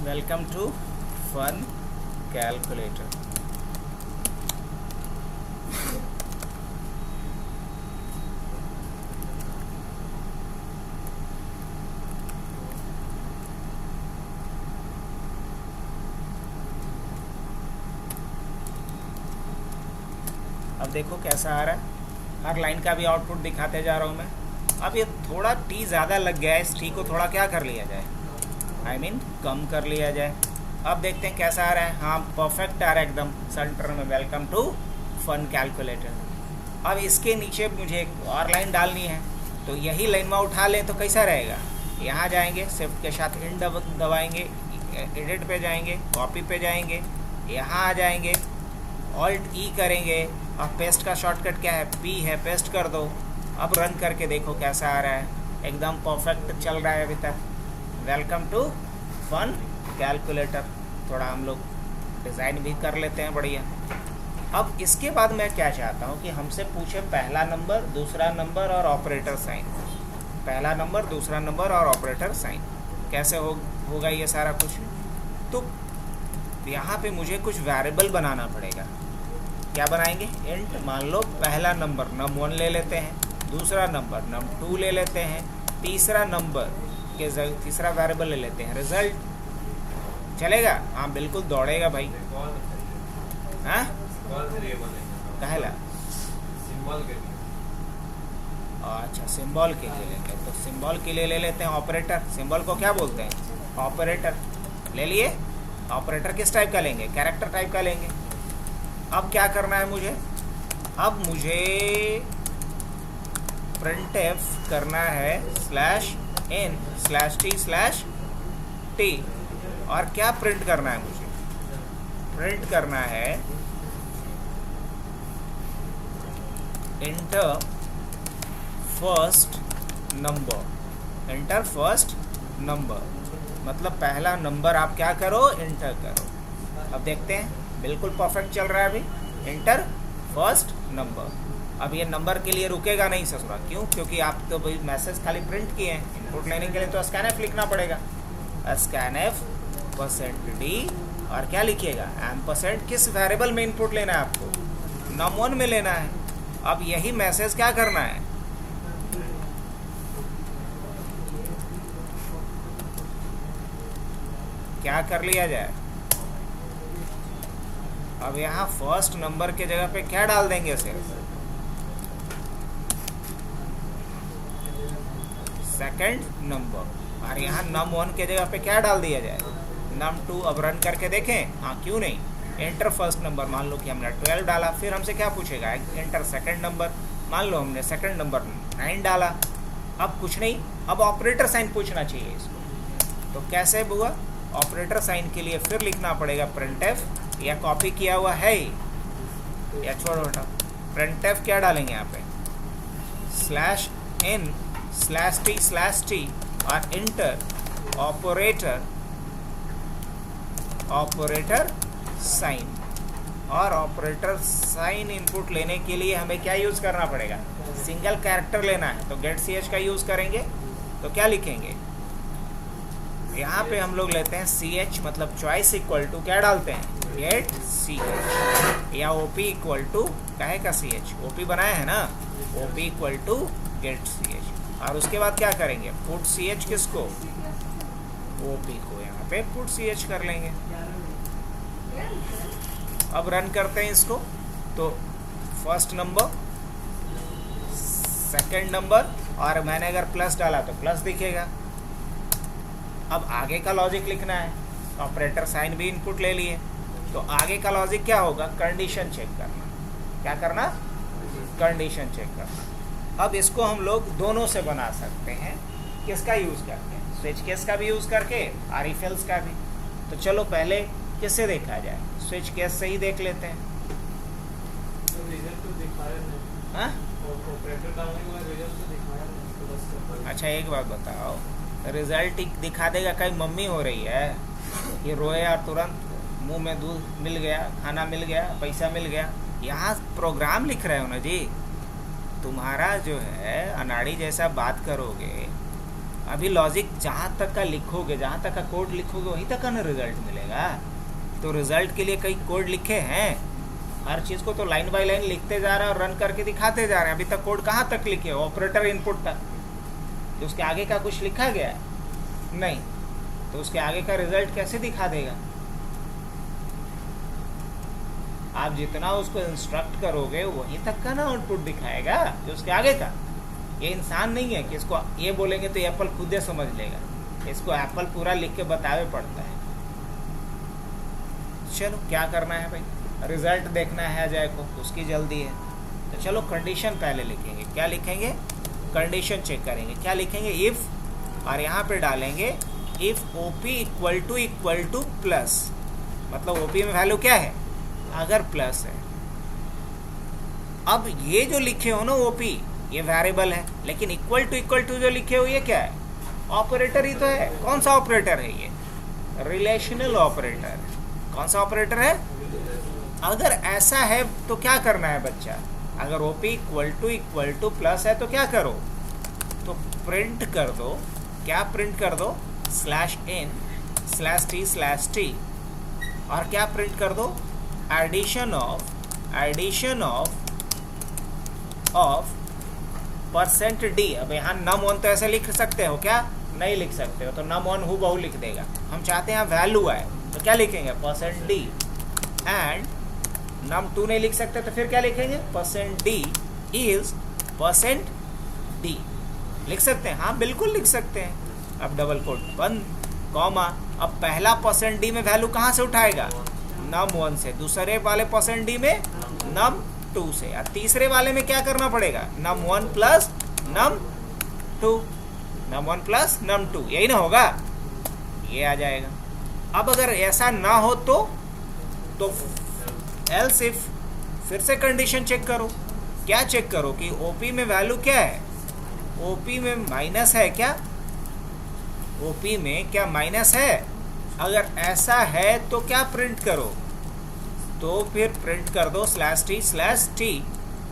Welcome to fun calculator. अब देखो कैसा आ रहा है, हर लाइन का भी आउटपुट दिखाते जा रहा हूँ मैं। अब ये थोड़ा टी ज़्यादा लग गया है, इस टी को थोड़ा क्या कर लिया जाए, कम कर लिया जाए। अब देखते हैं कैसा आ रहा है। हाँ, परफेक्ट आ रहा है एकदम सेंटर में, वेलकम टू फन कैलकुलेटर। अब इसके नीचे मुझे एक और लाइन डालनी है, तो यही लाइन में उठा लें तो कैसा रहेगा? यहाँ जाएंगे, शिफ्ट के साथ इन दबाएंगे, एडिट पे जाएंगे, कॉपी पे जाएंगे, यहाँ आ जाएंगे, ऑल्ट ई करेंगे और पेस्ट का शॉर्टकट क्या है? P है, पेस्ट कर दो। अब रन करके देखो कैसा आ रहा है, एकदम परफेक्ट चल रहा है अभी तक। Welcome to fun calculator. थोड़ा हम लोग डिज़ाइन भी कर लेते हैं बढ़िया। अब इसके बाद मैं क्या चाहता हूँ कि हमसे पूछे पहला नंबर, दूसरा नंबर और ऑपरेटर साइन। पहला नंबर, दूसरा नंबर और ऑपरेटर साइन कैसे होगा ये सारा कुछ? तो यहाँ पे मुझे कुछ वेरिएबल बनाना पड़ेगा। क्या बनाएंगे? इंट। मान लो पहला नंबर num1 ले लेते हैं, दूसरा नंबर num2 ले लेते हैं, तीसरा नंबर के तीसरा वेरिएबल ले लेते हैं रिजल्ट। चलेगा? हाँ बिल्कुल दौड़ेगा भाई। हाँ कहला अच्छा, सिंबल के लिए लेंगे तो सिंबल के लिए ले लेते हैं ऑपरेटर। सिंबल को क्या बोलते हैं? ऑपरेटर। ले लिए। ऑपरेटर किस टाइप का लेंगे? कैरेक्टर टाइप का लेंगे। अब क्या करना है मुझे? अब मुझे प्रिंट एफ करना है /n/t/ टी, और क्या प्रिंट करना है मुझे? प्रिंट करना है inter first number. Inter first number मतलब पहला नंबर आप क्या करो, इंटर करो। अब देखते हैं, बिल्कुल परफेक्ट चल रहा है अभी। Inter first number. अब ये नंबर के लिए रुकेगा नहीं ससुरा, क्यों? क्योंकि आप तो भाई मैसेज खाली प्रिंट किए हैं, इनपुट लेने के लिए तो स्कैनएफ लिखना पड़ेगा। स्कैनएफ %d, और क्या लिखिएगा, %। किस वेरिएबल में इनपुट लेना है आपको? num1 में लेना है। अब यही मैसेज क्या करना है, क्या कर लिया जाए? अब यहाँ फर्स्ट नंबर के जगह पे क्या डाल देंगे? सिर्फ सेकंड नंबर। और यहाँ num1 के जगह पे क्या डाल दिया जाए? num2। अब रन करके देखें, हाँ क्यों नहीं। एंटर फर्स्ट नंबर, मान लो कि हमने 12 डाला, फिर हमसे क्या पूछेगा? एंटर सेकंड नंबर, मान लो हमने सेकंड नंबर 9 डाला। अब कुछ नहीं, अब ऑपरेटर साइन पूछना चाहिए इसको। तो कैसे हुआ? ऑपरेटर साइन के लिए फिर लिखना पड़ेगा printf, या कॉपी किया हुआ है या छोड़ो हटाओ। printf क्या डालेंगे यहाँ पे? /n/t/t और इंटर ऑपरेटर साइन। और ऑपरेटर साइन इनपुट लेने के लिए हमें क्या यूज करना पड़ेगा? सिंगल कैरेक्टर लेना है, तो गेट ch का यूज करेंगे। तो क्या लिखेंगे यहाँ पे? हम लोग लेते हैं ch, मतलब चॉइस इक्वल टू क्या डालते हैं? गेट ch, या op इक्वल टू काहे का ch, op बनाया है ना, op equal to get ch। और उसके बाद क्या करेंगे? पुट ch किसको? op को यहाँ पे पुट ch कर लेंगे। अब रन करते हैं इसको, तो फर्स्ट नंबर, सेकंड नंबर, और मैंने अगर प्लस डाला तो प्लस दिखेगा। अब आगे का लॉजिक लिखना है। ऑपरेटर साइन भी इनपुट ले लिए, तो आगे का लॉजिक क्या होगा? कंडीशन चेक करना। क्या करना? कंडीशन चेक करना। अब इसको हम लोग दोनों से बना सकते हैं। किसका यूज करके? स्विच केस का भी यूज करके, और if else का भी। तो चलो पहले किससे देखा जाए? स्विच केस से ही देख लेते हैं। हाँ? अच्छा एक बात बताओ, रिजल्ट दिखा देगा कहीं मम्मी हो रही है, ये रोए और तुरंत मुंह में दूध मिल गया, खाना मिल गया, पैसा मिल गया? यहाँ प्रोग्राम लिख रहे हो ना जी। तुम्हारा जो है अनाड़ी जैसा बात करोगे, अभी लॉजिक जहाँ तक का लिखोगे, जहाँ तक का कोड लिखोगे, वहीं तक का ना रिजल्ट मिलेगा। तो रिजल्ट के लिए कई कोड लिखे हैं, हर चीज़ को तो लाइन बाय लाइन लिखते जा रहे हैं और रन करके दिखाते जा रहे हैं। अभी तक कोड कहाँ तक लिखे? ऑपरेटर इनपुट तक। तो उसके आगे का कुछ लिखा गया है? नहीं। तो उसके आगे का रिजल्ट कैसे दिखा देगा? आप जितना उसको इंस्ट्रक्ट करोगे वहीं तक का ना आउटपुट दिखाएगा, जो उसके आगे का। ये इंसान नहीं है कि इसको ये बोलेंगे तो एप्पल खुद ही समझ लेगा। इसको एप्पल पूरा लिख के बतावे पड़ता है। चलो क्या करना है भाई, रिजल्ट देखना है अजय को, उसकी जल्दी है। तो चलो कंडीशन पहले लिखेंगे। क्या लिखेंगे? कंडीशन चेक करेंगे। क्या लिखेंगे? इफ, और यहाँ पे डालेंगे if OP equal two plus. मतलब ओपी में वैल्यू क्या है? अगर प्लस है। अब ये जो लिखे हो ना ओपी, ये वेरिएबल है, लेकिन इक्वल टू जो लिखे हो ये क्या है? ऑपरेटर ही तो है। कौन सा ऑपरेटर है ये? Relational operator. कौन सा ऑपरेटर है? अगर ऐसा है तो क्या करना है बच्चा? अगर OP इक्वल टू प्लस है तो क्या करो? तो प्रिंट कर दो। क्या प्रिंट कर दो? /n/t/t। और क्या प्रिंट कर दो? Addition of %d। अब यहाँ num1 तो ऐसे लिख सकते हो क्या? नहीं लिख सकते हो, तो num1 हूबहू लिख देगा। हम चाहते हैं वैल्यू आए, तो क्या लिखेंगे? %d। एंड num2 नहीं लिख सकते तो फिर क्या लिखेंगे? %d is %d। लिख सकते हैं? हाँ बिल्कुल लिख सकते हैं। अब डबल कोट बंद, कॉमा। अब पहला %d में वैल्यू कहाँ से उठाएगा? num1 से। दूसरे वाले %d में num2 से। और तीसरे वाले में क्या करना पड़ेगा? num1 plus num2। यही ना होगा? ये आ जाएगा। अब अगर ऐसा ना हो तो एल्स इफ, फिर से कंडीशन चेक करो। क्या चेक करो कि ओपी में वैल्यू क्या है, ओपी में माइनस है क्या, ओपी में क्या माइनस है। अगर ऐसा है तो क्या प्रिंट करो, तो फिर प्रिंट कर दो /t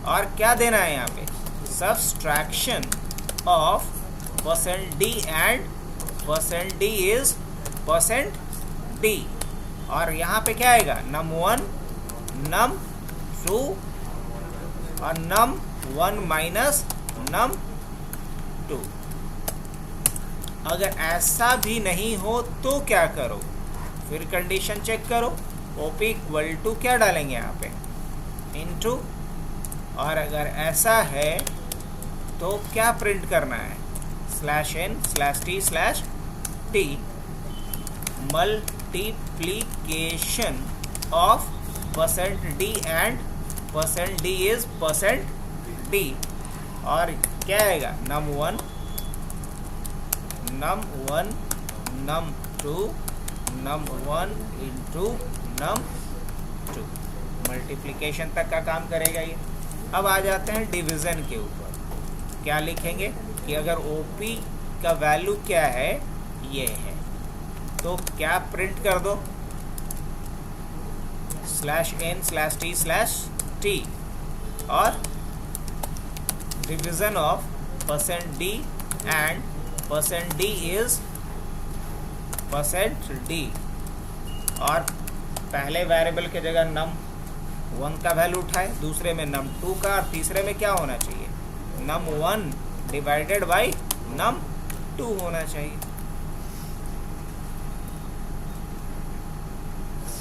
और क्या देना है यहाँ पे, subtraction of %d and %d is %d। और यहाँ पे क्या आएगा, num1 num2 और num1 माइनस num2। अगर ऐसा भी नहीं हो तो क्या करो, फिर कंडीशन चेक करो, OP इक्वल टू क्या डालेंगे यहाँ पे, इनटू, और अगर ऐसा है तो क्या प्रिंट करना है, /n/t/t multiplication of %d and %d is %d। और क्या आएगा, num1 num2 num1 into num2। Multiplication तक का काम करेगा ये। अब आ जाते हैं डिवीज़न के ऊपर। क्या लिखेंगे कि अगर OP का वैल्यू क्या है, ये है, तो क्या प्रिंट कर दो, /n/t/t और division of %d and %d is %d। और पहले वेरिएबल के जगह num1 का वैल्यू उठाए, दूसरे में num2 का, और तीसरे में क्या होना चाहिए, num1 डिवाइडेड बाई num2 होना चाहिए।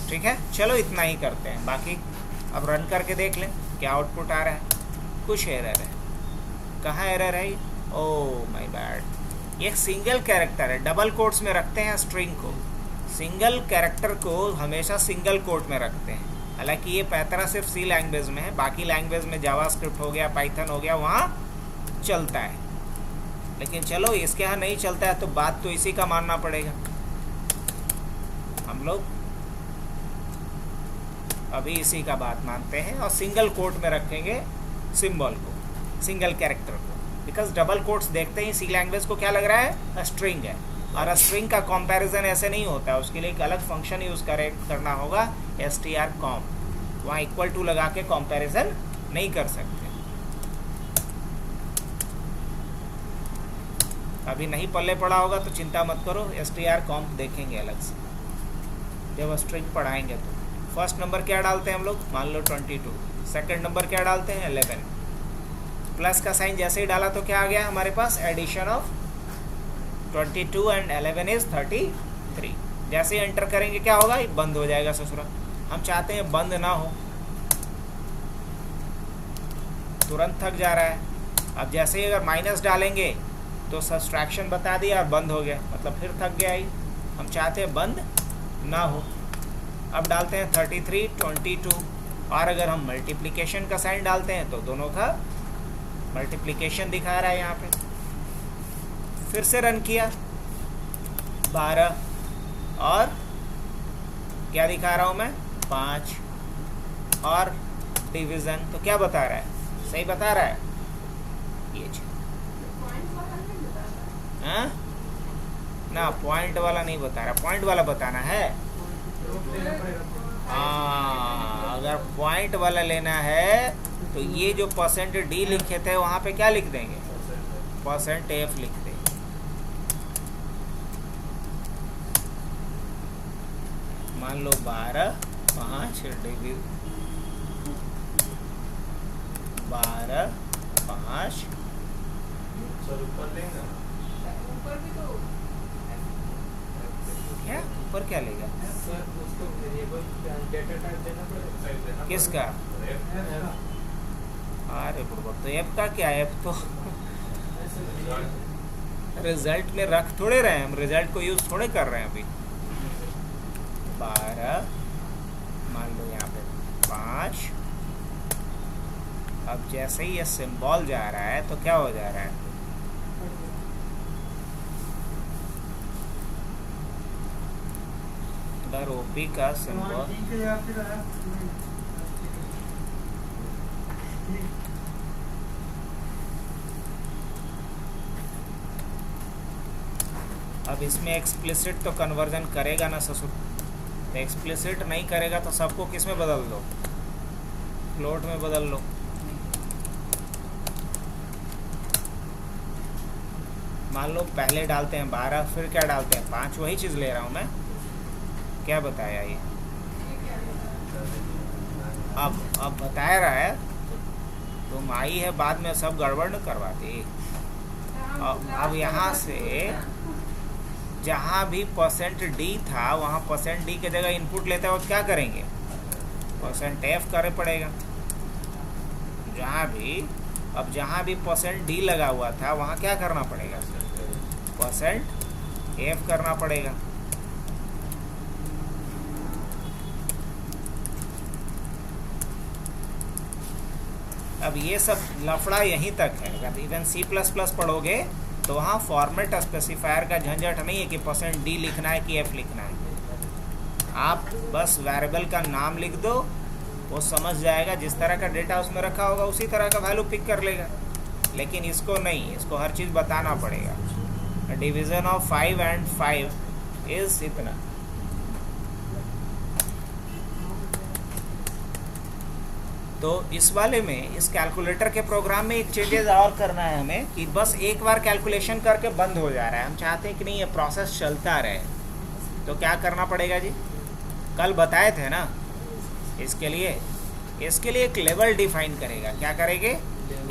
ठीक है, चलो इतना ही करते हैं, बाकी अब रन करके देख लें क्या आउटपुट आ रहा है। कुछ एरर है, कहाँ एरर है, ओह माय बैड, ये सिंगल कैरेक्टर है, डबल कोट्स में रखते हैं स्ट्रिंग को, सिंगल कैरेक्टर को हमेशा सिंगल कोट में रखते हैं। हालांकि ये पैतरा सिर्फ सी लैंग्वेज में है, बाकी लैंग्वेज में जावास्क्रिप्ट हो गया, पाइथन हो गया, वहाँ चलता है, लेकिन चलो इसके यहाँ नहीं चलता है तो बात तो इसी का मानना पड़ेगा। हम लोग अभी इसी का बात मानते हैं और सिंगल कोट में रखेंगे सिंबल को, सिंगल कैरेक्टर को, बिकॉज डबल कोट्स देखते ही सी लैंग्वेज को क्या लग रहा है, स्ट्रिंग है, और स्ट्रिंग का कंपैरिजन ऐसे नहीं होता है, उसके लिए एक अलग फंक्शन यूज़ करना होगा, strcomp, वहाँ इक्वल टू लगा के कंपैरिजन नहीं कर सकते। अभी नहीं पल्ले पड़ा होगा तो चिंता मत करो, strcomp देखेंगे अलग से जब स्ट्रिंग पढ़ाएंगे। तो फर्स्ट नंबर क्या डालते हैं हम लोग, मान लो 22, सेकंड नंबर क्या डालते हैं 11, प्लस का साइन जैसे ही डाला तो क्या आ गया हमारे पास, एडिशन ऑफ 22 एंड 11 इज 33। जैसे ही एंटर करेंगे क्या होगा, ये बंद हो जाएगा ससुरा। हम चाहते हैं बंद ना हो, तुरंत थक जा रहा है। अब जैसे ही अगर माइनस डालेंगे तो सब्सट्रैक्शन बता दिया और बंद हो गया, मतलब फिर थक गया ही। हम चाहते हैं बंद ना हो। अब डालते हैं 33 22, और अगर हम मल्टीप्लिकेशन का साइन डालते हैं तो दोनों का मल्टीप्लिकेशन दिखा रहा है यहाँ पे। फिर से रन किया 12, और क्या दिखा रहा हूँ मैं 5, और डिवीज़न तो क्या बता रहा है, सही बता रहा है ये चीज, हाँ ना, पॉइंट वाला नहीं बता रहा, पॉइंट वाला बताना है। हाँ, अगर पॉइंट वाला लेना है तो ये जो %d लिखे थे वहाँ पे क्या लिख देंगे, %f लिख देंगे। मान लो 12 5 12 5 क्या ऊपर क्या लेगा, किसका, अरे बुढ़बक, तो ऐप का क्या, ऐप तो रिजल्ट में रख थोड़े रहे हैं हम, रिजल्ट को यूज थोड़े कर रहे हैं अभी। 12 मान लो यहाँ पे 5, अब जैसे ही ये सिंबल जा रहा है तो क्या हो जा रहा है, अंडर ओपी का सिंबल अब इसमें एक्सप्लिसिट तो कन्वर्जन करेगा ना ससुर, तो एक्सप्लिसिट नहीं करेगा तो सबको किस में बदल दो, फ्लोट में बदल लो। मान लो पहले डालते हैं 12, फिर क्या डालते हैं 5, वही चीज़ ले रहा हूँ मैं, क्या बताया ये, अब बताया रहा है, तुम आई है बाद में सब गड़बड़ न करवाती। अब यहाँ से जहाँ भी %d था वहाँ %d की जगह इनपुट लेते हैं और क्या करेंगे, %f करे पड़ेगा। जहाँ भी %d लगा हुआ था वहाँ क्या करना पड़ेगा, %f करना पड़ेगा। अब ये सब लफड़ा यहीं तक है। अगर इवन C++ पढ़ोगे तो वहाँ फॉर्मेट स्पेसिफायर का झंझट नहीं है कि %d लिखना है कि f लिखना है। आप बस वेरिएबल का नाम लिख दो, वो समझ जाएगा, जिस तरह का डेटा उसमें रखा होगा उसी तरह का वैल्यू पिक कर लेगा। लेकिन इसको नहीं, इसको हर चीज़ बताना पड़ेगा। डिवीज़न ऑफ 5 and 5 इज़ इतना। तो इस वाले में, इस कैलकुलेटर के प्रोग्राम में एक चेंजेस और करना है हमें कि बस एक बार कैलकुलेशन करके बंद हो जा रहा है। हम चाहते हैं कि नहीं, ये प्रोसेस चलता रहे। तो क्या करना पड़ेगा जी, कल बताए थे ना, इसके लिए एक लेवल डिफाइन करेगा। क्या करेंगे,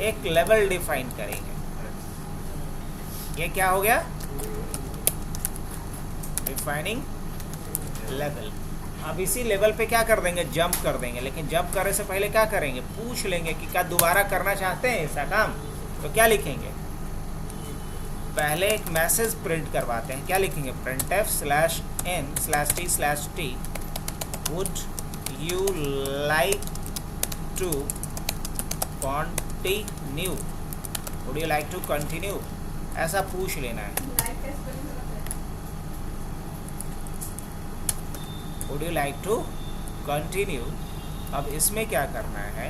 एक लेवल डिफाइन करेंगे। ये क्या हो गया, डिफाइनिंग लेवल। अब इसी लेवल पे क्या कर देंगे, जंप कर देंगे। लेकिन जंप करने से पहले क्या करेंगे, पूछ लेंगे कि क्या दोबारा करना चाहते हैं ऐसा काम। तो क्या लिखेंगे, पहले एक मैसेज प्रिंट करवाते हैं। क्या लिखेंगे, printf/n/t/t would you like to continue, would you like to continue, ऐसा पूछ लेना है। Would you like to continue। अब इसमें क्या करना है,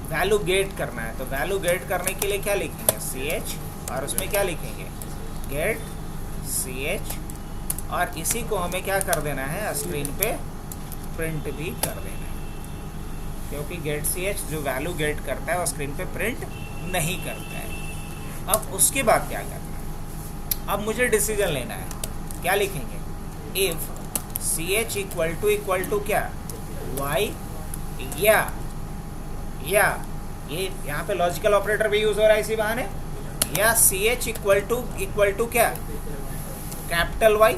वैल्यू गेट करना है। तो वैल्यू गेट करने के लिए क्या लिखेंगे, ch, और उसमें क्या लिखेंगे, गेट ch, और इसी को हमें क्या कर देना है, स्क्रीन पे प्रिंट भी कर देना है। क्योंकि गेट ch जो वैल्यू गेट करता है वो स्क्रीन पे प्रिंट नहीं करता है। अब उसके बाद क्या करना है, अब मुझे डिसीजन लेना है। क्या लिखेंगे, इफ ch इक्वल टू क्या, y, या ये यहाँ पे लॉजिकल ऑपरेटर भी यूज हो रहा है इसी बहाने, या ch इक्वल टू क्या, कैपिटल Y।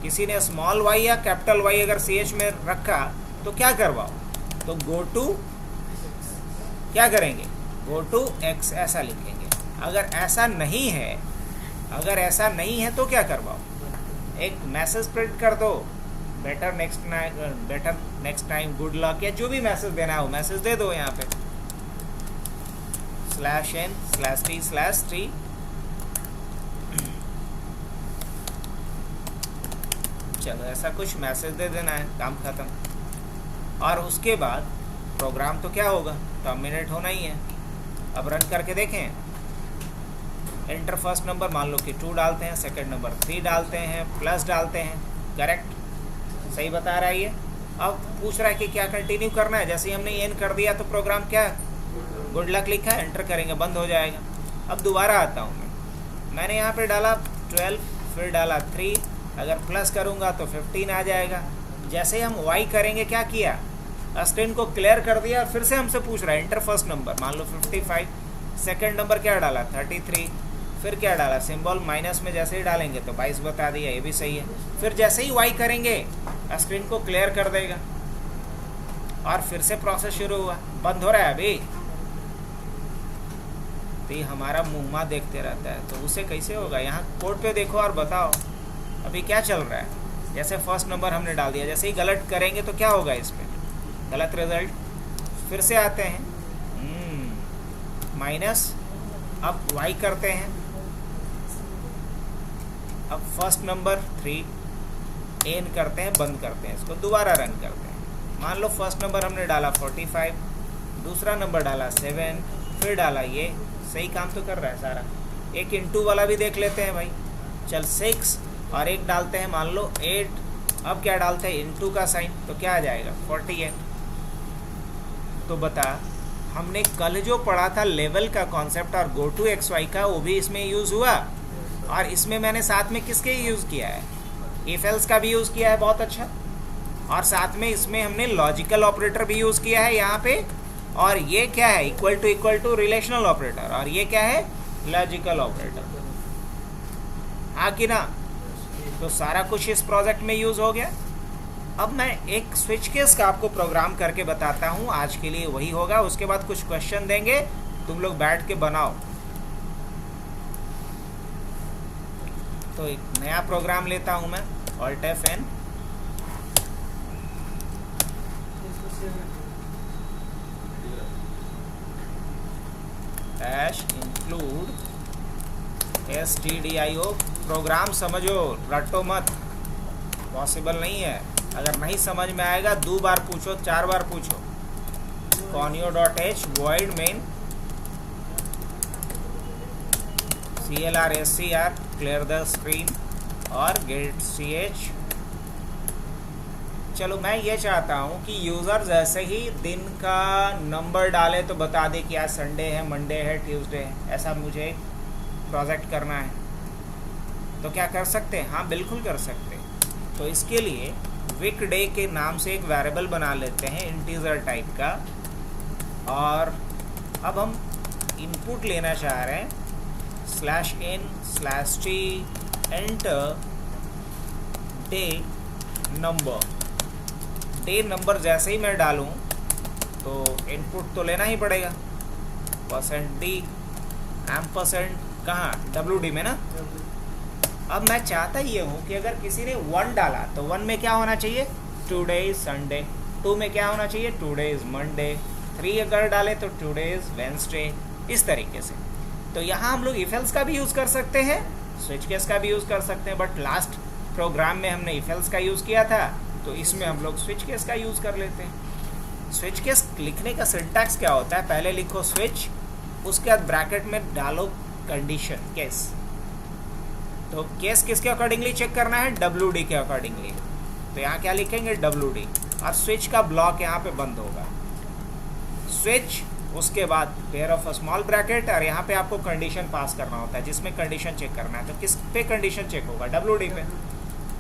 किसी ने स्मॉल y या कैपिटल Y अगर ch में रखा तो क्या करवाओ, तो गो टू, क्या करेंगे, गो टू x ऐसा लिखेंगे। अगर ऐसा नहीं है तो क्या करवाओ, एक मैसेज प्रिंट कर दो, better next time, good luck, या जो भी मैसेज देना हो मैसेज दे दो। यहाँ पे /n/t/t, चलो ऐसा कुछ मैसेज दे देना है, काम खत्म। और उसके बाद प्रोग्राम तो क्या होगा, टर्मिनेट होना ही है। अब रन करके देखें, एंटर फर्स्ट नंबर मान लो कि 2 डालते हैं, सेकंड नंबर 3 डालते हैं, प्लस डालते हैं, करेक्ट, सही बता रहा है ये। अब पूछ रहा है कि क्या कंटिन्यू करना है। जैसे ही हमने एन कर दिया तो प्रोग्राम क्या, गुड लक लिखा है, एंटर करेंगे, बंद हो जाएगा। अब दोबारा आता हूँ मैंने यहाँ पे डाला 12, फिर डाला 3, अगर प्लस करूँगा तो 15 आ जाएगा। जैसे ही हम वाई करेंगे, क्या किया, स्क्रीन को क्लियर कर दिया और फिर से हमसे पूछ रहा है एंटर फर्स्ट नंबर, मान लो 55, सेकंड नंबर क्या डाला 33, फिर क्या डाला, सिंबल माइनस में जैसे ही डालेंगे तो 22 बता दिया, ये भी सही है। फिर जैसे ही वाई करेंगे स्क्रीन को क्लियर कर देगा और फिर से प्रोसेस शुरू हुआ, बंद हो रहा है अभी। तो ये हमारा मुँह देखते रहता है, तो उसे कैसे होगा। यहाँ कोड पे देखो और बताओ अभी क्या चल रहा है। जैसे फर्स्ट नंबर हमने डाल दिया, जैसे ही गलत करेंगे तो क्या होगा, इसमें गलत रिजल्ट। फिर से आते हैं माइनस, अब वाई करते हैं अब फर्स्ट नंबर 3 एन करते हैं, बंद करते हैं, इसको दोबारा रन करते हैं। मान लो फर्स्ट नंबर हमने डाला 45, दूसरा नंबर डाला 7, फिर डाला ये, सही काम तो कर रहा है सारा। एक इंटू वाला भी देख लेते हैं भाई, चल 6 और एक डालते हैं मान लो 8, अब क्या डालते हैं इंटू का साइन, तो क्या आ जाएगा 48। तो बता, हमने कल जो पढ़ा था लेवल का कॉन्सेप्ट और गो टू एक्स वाई का, वो भी इसमें यूज़ हुआ, और इसमें मैंने साथ में किसके यूज़ किया है, इफ एल्स का भी यूज़ किया है, बहुत अच्छा। और साथ में इसमें हमने लॉजिकल ऑपरेटर भी यूज़ किया है यहाँ पे, और ये क्या है, इक्वल टू रिलेशनल ऑपरेटर, और ये क्या है, लॉजिकल ऑपरेटर। हाँ कि ना? तो सारा कुछ इस प्रोजेक्ट में यूज़ हो गया। अब मैं एक स्विच केस का आपको प्रोग्राम करके बताता हूँ, आज के लिए वही होगा, उसके बाद कुछ क्वेश्चन देंगे, तुम लोग बैठ के बनाओ। तो एक नया प्रोग्राम लेता हूँ मैं, Alt F(n), include stdio। Programme समझो, रटो मत, पॉसिबल नहीं है। अगर नहीं समझ में आएगा 2 बार पूछो, 4 बार पूछो। conio.h void main clr clear the screen और get ch। चलो मैं ये चाहता हूँ कि यूज़र जैसे ही दिन का नंबर डाले तो बता दे कि आज संडे है, मंडे है, ट्यूसडे है, ऐसा मुझे प्रोजेक्ट करना है। तो क्या कर सकते हैं? हाँ बिल्कुल कर सकते हैं। तो इसके लिए वीक डे के नाम से एक वेरिएबल बना लेते हैं इंटीजर टाइप का, और अब हम इनपुट लेना चाह रहे हैं /n/t enter day number. Day number जैसे ही मैं डालूं तो इनपुट तो लेना ही पड़ेगा, %d एम्परसेंड कहाँ, WD में ना। अब मैं चाहता ये हूँ कि अगर किसी ने 1 डाला तो 1 में क्या होना चाहिए, टुडे इज संडे, 2 में क्या होना चाहिए, टुडे इज मंडे, 3 अगर डाले तो टुडे इज वेंसडे, इस तरीके से। तो यहाँ हम लोग इफ एल्स का भी यूज़ कर सकते हैं, स्विच केस का भी यूज़ कर सकते हैं, बट लास्ट प्रोग्राम में हमने इफ एल्स का यूज़ किया था, तो इसमें हम लोग स्विच केस का यूज़ कर लेते हैं। स्विच केस लिखने का सिंटैक्स क्या होता है, पहले लिखो स्विच, उसके बाद ब्रैकेट में डालो कंडीशन केस। तो केस किसके अकॉर्डिंगली चेक करना है, WD के अकॉर्डिंगली। तो यहाँ क्या लिखेंगे, WD, और स्विच का ब्लॉक यहाँ पे बंद होगा, स्विच, उसके बाद pair of a small bracket, और यहाँ पे आपको कंडीशन पास करना होता है जिसमें कंडीशन चेक करना है। तो किस पे कंडीशन चेक होगा, WD पे।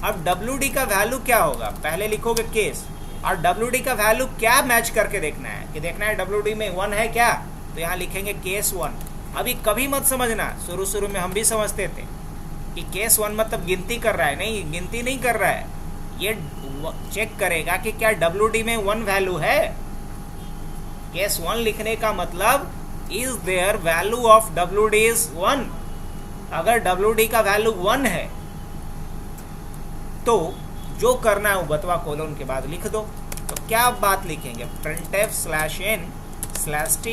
अब WD का वैल्यू क्या होगा, पहले लिखोगे केस, और WD का वैल्यू क्या मैच करके देखना है, कि देखना है WD में 1 है क्या, तो यहाँ लिखेंगे केस 1। अभी कभी मत समझना, शुरू में हम भी समझते थे कि केस 1 मतलब गिनती कर रहा है, नहीं, गिनती नहीं कर रहा है, ये चेक करेगा कि क्या WD में 1 वैल्यू है। केस 1 लिखने का मतलब is their value of WD is 1। अगर WD का वैल्यू 1 है तो जो करना है वो बतवा कोलोन के बाद लिख दो। तो क्या बात लिखेंगे, printf/n/t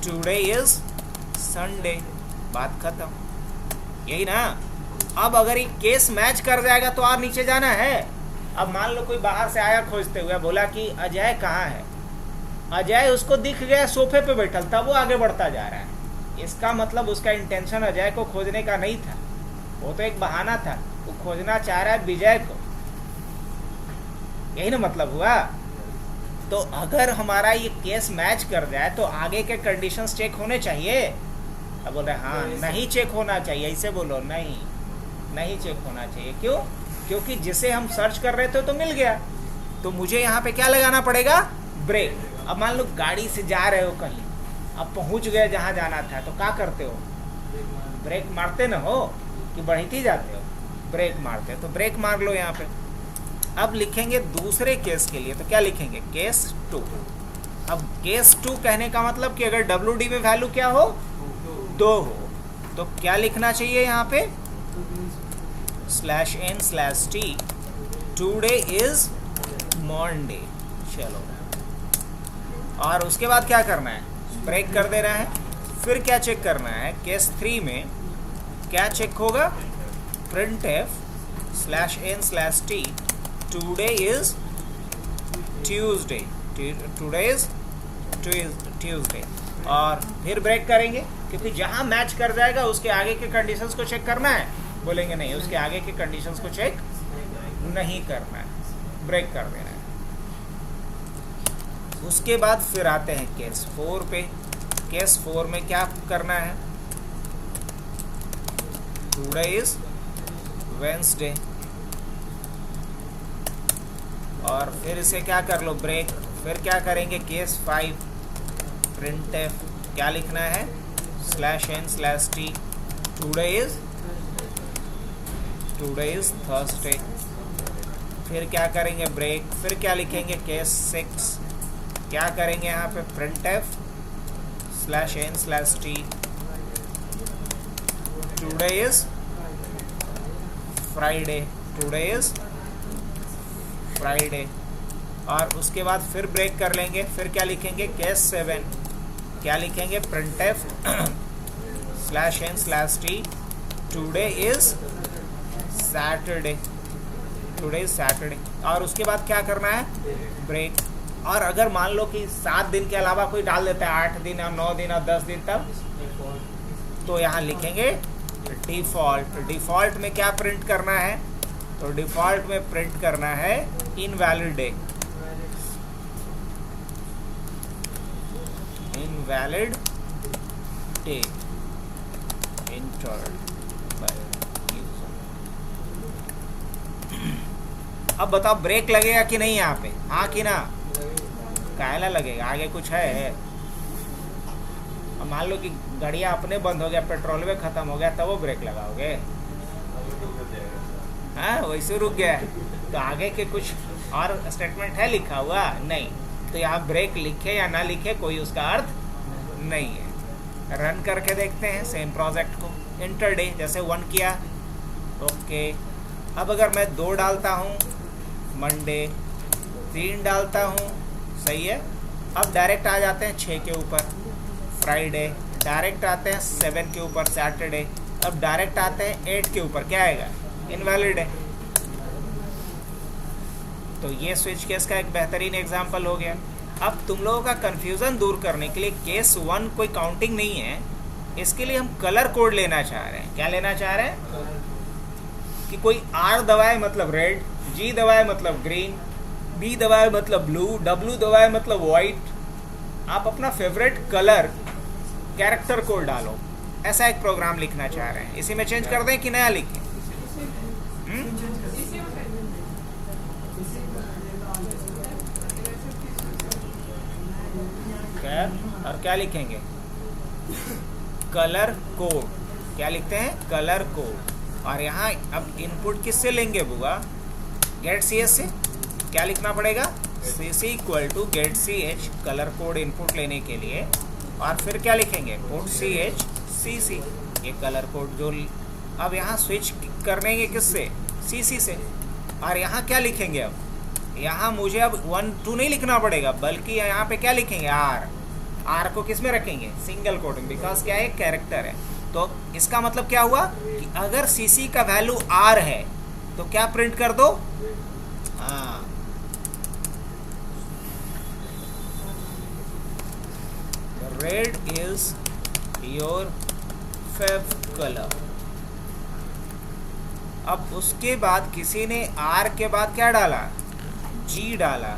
टुडे इज संडे, बात खत्म, यही ना। अब अगर ये केस मैच कर जाएगा तो और नीचे जाना है। अब मान लो कोई बाहर से आया खोजते हुए, बोला कि अजय कहाँ है, अजय उसको दिख गया सोफे पे बैठल, तब वो आगे बढ़ता जा रहा है। इसका मतलब उसका इंटेंशन अजय को खोजने का नहीं था, वो तो एक बहाना था, वो खोजना चाह रहा है विजय को, यही ना मतलब हुआ। तो अगर हमारा ये केस मैच कर जाए तो आगे के कंडीशंस चेक होने चाहिए। अब बोल रहे हाँ नहीं चेक होना चाहिए, ऐसे बोलो, नहीं चेक होना चाहिए। क्यों? क्योंकि जिसे हम सर्च कर रहे थे तो मिल गया, तो मुझे यहाँ पे क्या लगाना पड़ेगा, ब्रेक। अब मान लो गाड़ी से जा रहे हो कहीं, अब पहुँच गए जहाँ जाना था, तो क्या करते हो, ब्रेक मारते ना हो कि बढ़ती जाते हो, ब्रेक मारते हो, तो ब्रेक मार लो यहाँ पे। अब लिखेंगे दूसरे केस के लिए, तो क्या लिखेंगे, केस 2। अब केस 2 कहने का मतलब कि अगर WD में वैल्यू क्या हो, 2 हो, तो क्या लिखना चाहिए यहाँ पे, /n/t टुडे इज मंडे। चलो, और उसके बाद क्या करना है, ब्रेक कर देना है। फिर क्या चेक करना है, केस 3 में क्या चेक होगा, printf/n/t today is Tuesday, today is Tuesday, और फिर ब्रेक करेंगे क्योंकि जहां मैच कर जाएगा उसके आगे के कंडीशंस को चेक करना है। बोलेंगे नहीं, उसके आगे के कंडीशंस को चेक नहीं करना है, ब्रेक कर देना है। उसके बाद फिर आते हैं केस 4 पे। केस 4 में क्या करना है? टुडे इज वेंसडे, और फिर इसे क्या कर लो, ब्रेक। फिर क्या करेंगे? केस 5 printf, क्या लिखना है? /n/t today is Thursday. फिर क्या करेंगे? ब्रेक। फिर क्या लिखेंगे? केस 6, क्या करेंगे यहाँ पे? printf/n/t today is Friday, today is Friday. और उसके बाद फिर ब्रेक कर लेंगे। फिर क्या लिखेंगे? केस 7, क्या लिखेंगे? printf/n/t today is Saturday, today is Saturday. और उसके बाद क्या करना है? ब्रेक। और अगर मान लो कि 7 दिन के अलावा कोई डाल देता है, 8 दिन और 9 दिन और 10 दिन, तब तो यहाँ लिखेंगे डिफॉल्ट। डिफॉल्ट में क्या प्रिंट करना है? तो डिफॉल्ट में प्रिंट करना है invalid day, invalid day entered by user। अब बताओ ब्रेक लगेगा कि नहीं यहाँ पे? हाँ कि ना? कायला लगेगा, आगे कुछ है? अब मान लो कि गाड़ियाँ अपने बंद हो गया, पेट्रोल में खत्म हो गया, तब वो ब्रेक लगाओगे? हाँ, वैसे रुक गया तो आगे के कुछ और स्टेटमेंट है लिखा हुआ? नहीं। तो यहाँ ब्रेक लिखे या ना लिखे कोई उसका अर्थ नहीं है। रन करके देखते हैं सेम प्रोजेक्ट को। इंटर डे जैसे 1 किया, ओके। अब अगर मैं 2 डालता हूँ मंडे, 3 डालता हूँ, सही है। अब डायरेक्ट आ जाते हैं 6 के ऊपर फ्राइडे, डायरेक्ट आते हैं 7 के ऊपर सैटरडे, अब डायरेक्ट आते हैं 8 के ऊपर, क्या आएगा? इनवैलिड है। तो ये स्विच केस का एक बेहतरीन एग्जांपल हो गया। अब तुम लोगों का कंफ्यूजन दूर करने के लिए केस 1 कोई काउंटिंग नहीं है, इसके लिए हम कलर कोड लेना चाह रहे हैं। क्या लेना चाह रहे हैं? कि कोई R दबाए मतलब रेड, G दबाए मतलब ग्रीन, B दबाए मतलब ब्लू, W दबाए मतलब वाइट। आप अपना फेवरेट कलर कैरेक्टर कोड डालो, ऐसा एक प्रोग्राम लिखना चाह रहे हैं। इसी में चेंज कर दें कि नया लिखें? और क्या लिखेंगे? Colour code. क्या लिखते हैं? Colour code. और यहाँ अब इनपुट किससे लेंगे बुआ? गेट ch से। क्या लिखना पड़ेगा? cc equal to get ch, colour code input लेने के लिए। और फिर क्या लिखेंगे? पुट ch cc, ये कलर कोड जो अब यहाँ स्विच करने के किससे? cc से। और यहाँ क्या लिखेंगे? अब यहाँ मुझे अब 1 2 नहीं लिखना पड़ेगा, बल्कि यहाँ पे क्या लिखेंगे? R को किस में रखेंगे? सिंगल कोटिंग, बिकॉज क्या है? कैरेक्टर है। तो इसका मतलब क्या हुआ कि अगर cc का वैल्यू R है तो क्या प्रिंट कर दो? Red is your fav colour. अब उसके बाद किसी ने R के बाद क्या डाला? G डाला।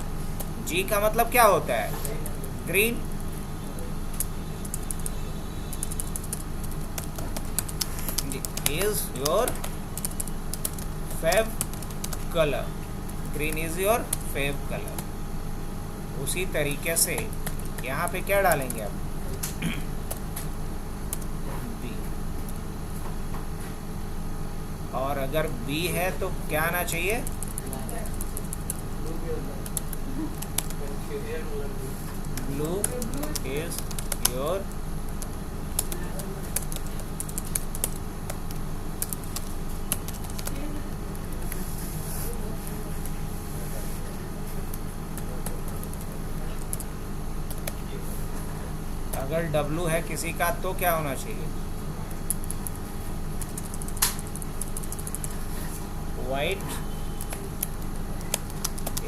G का मतलब क्या होता है? Green. Is your fav color, green is your fav color। उसी तरीके से यहाँ पे क्या डालेंगे अब? B। और अगर B है तो क्या आना चाहिए? blue is your अगर W है किसी का तो क्या होना चाहिए? white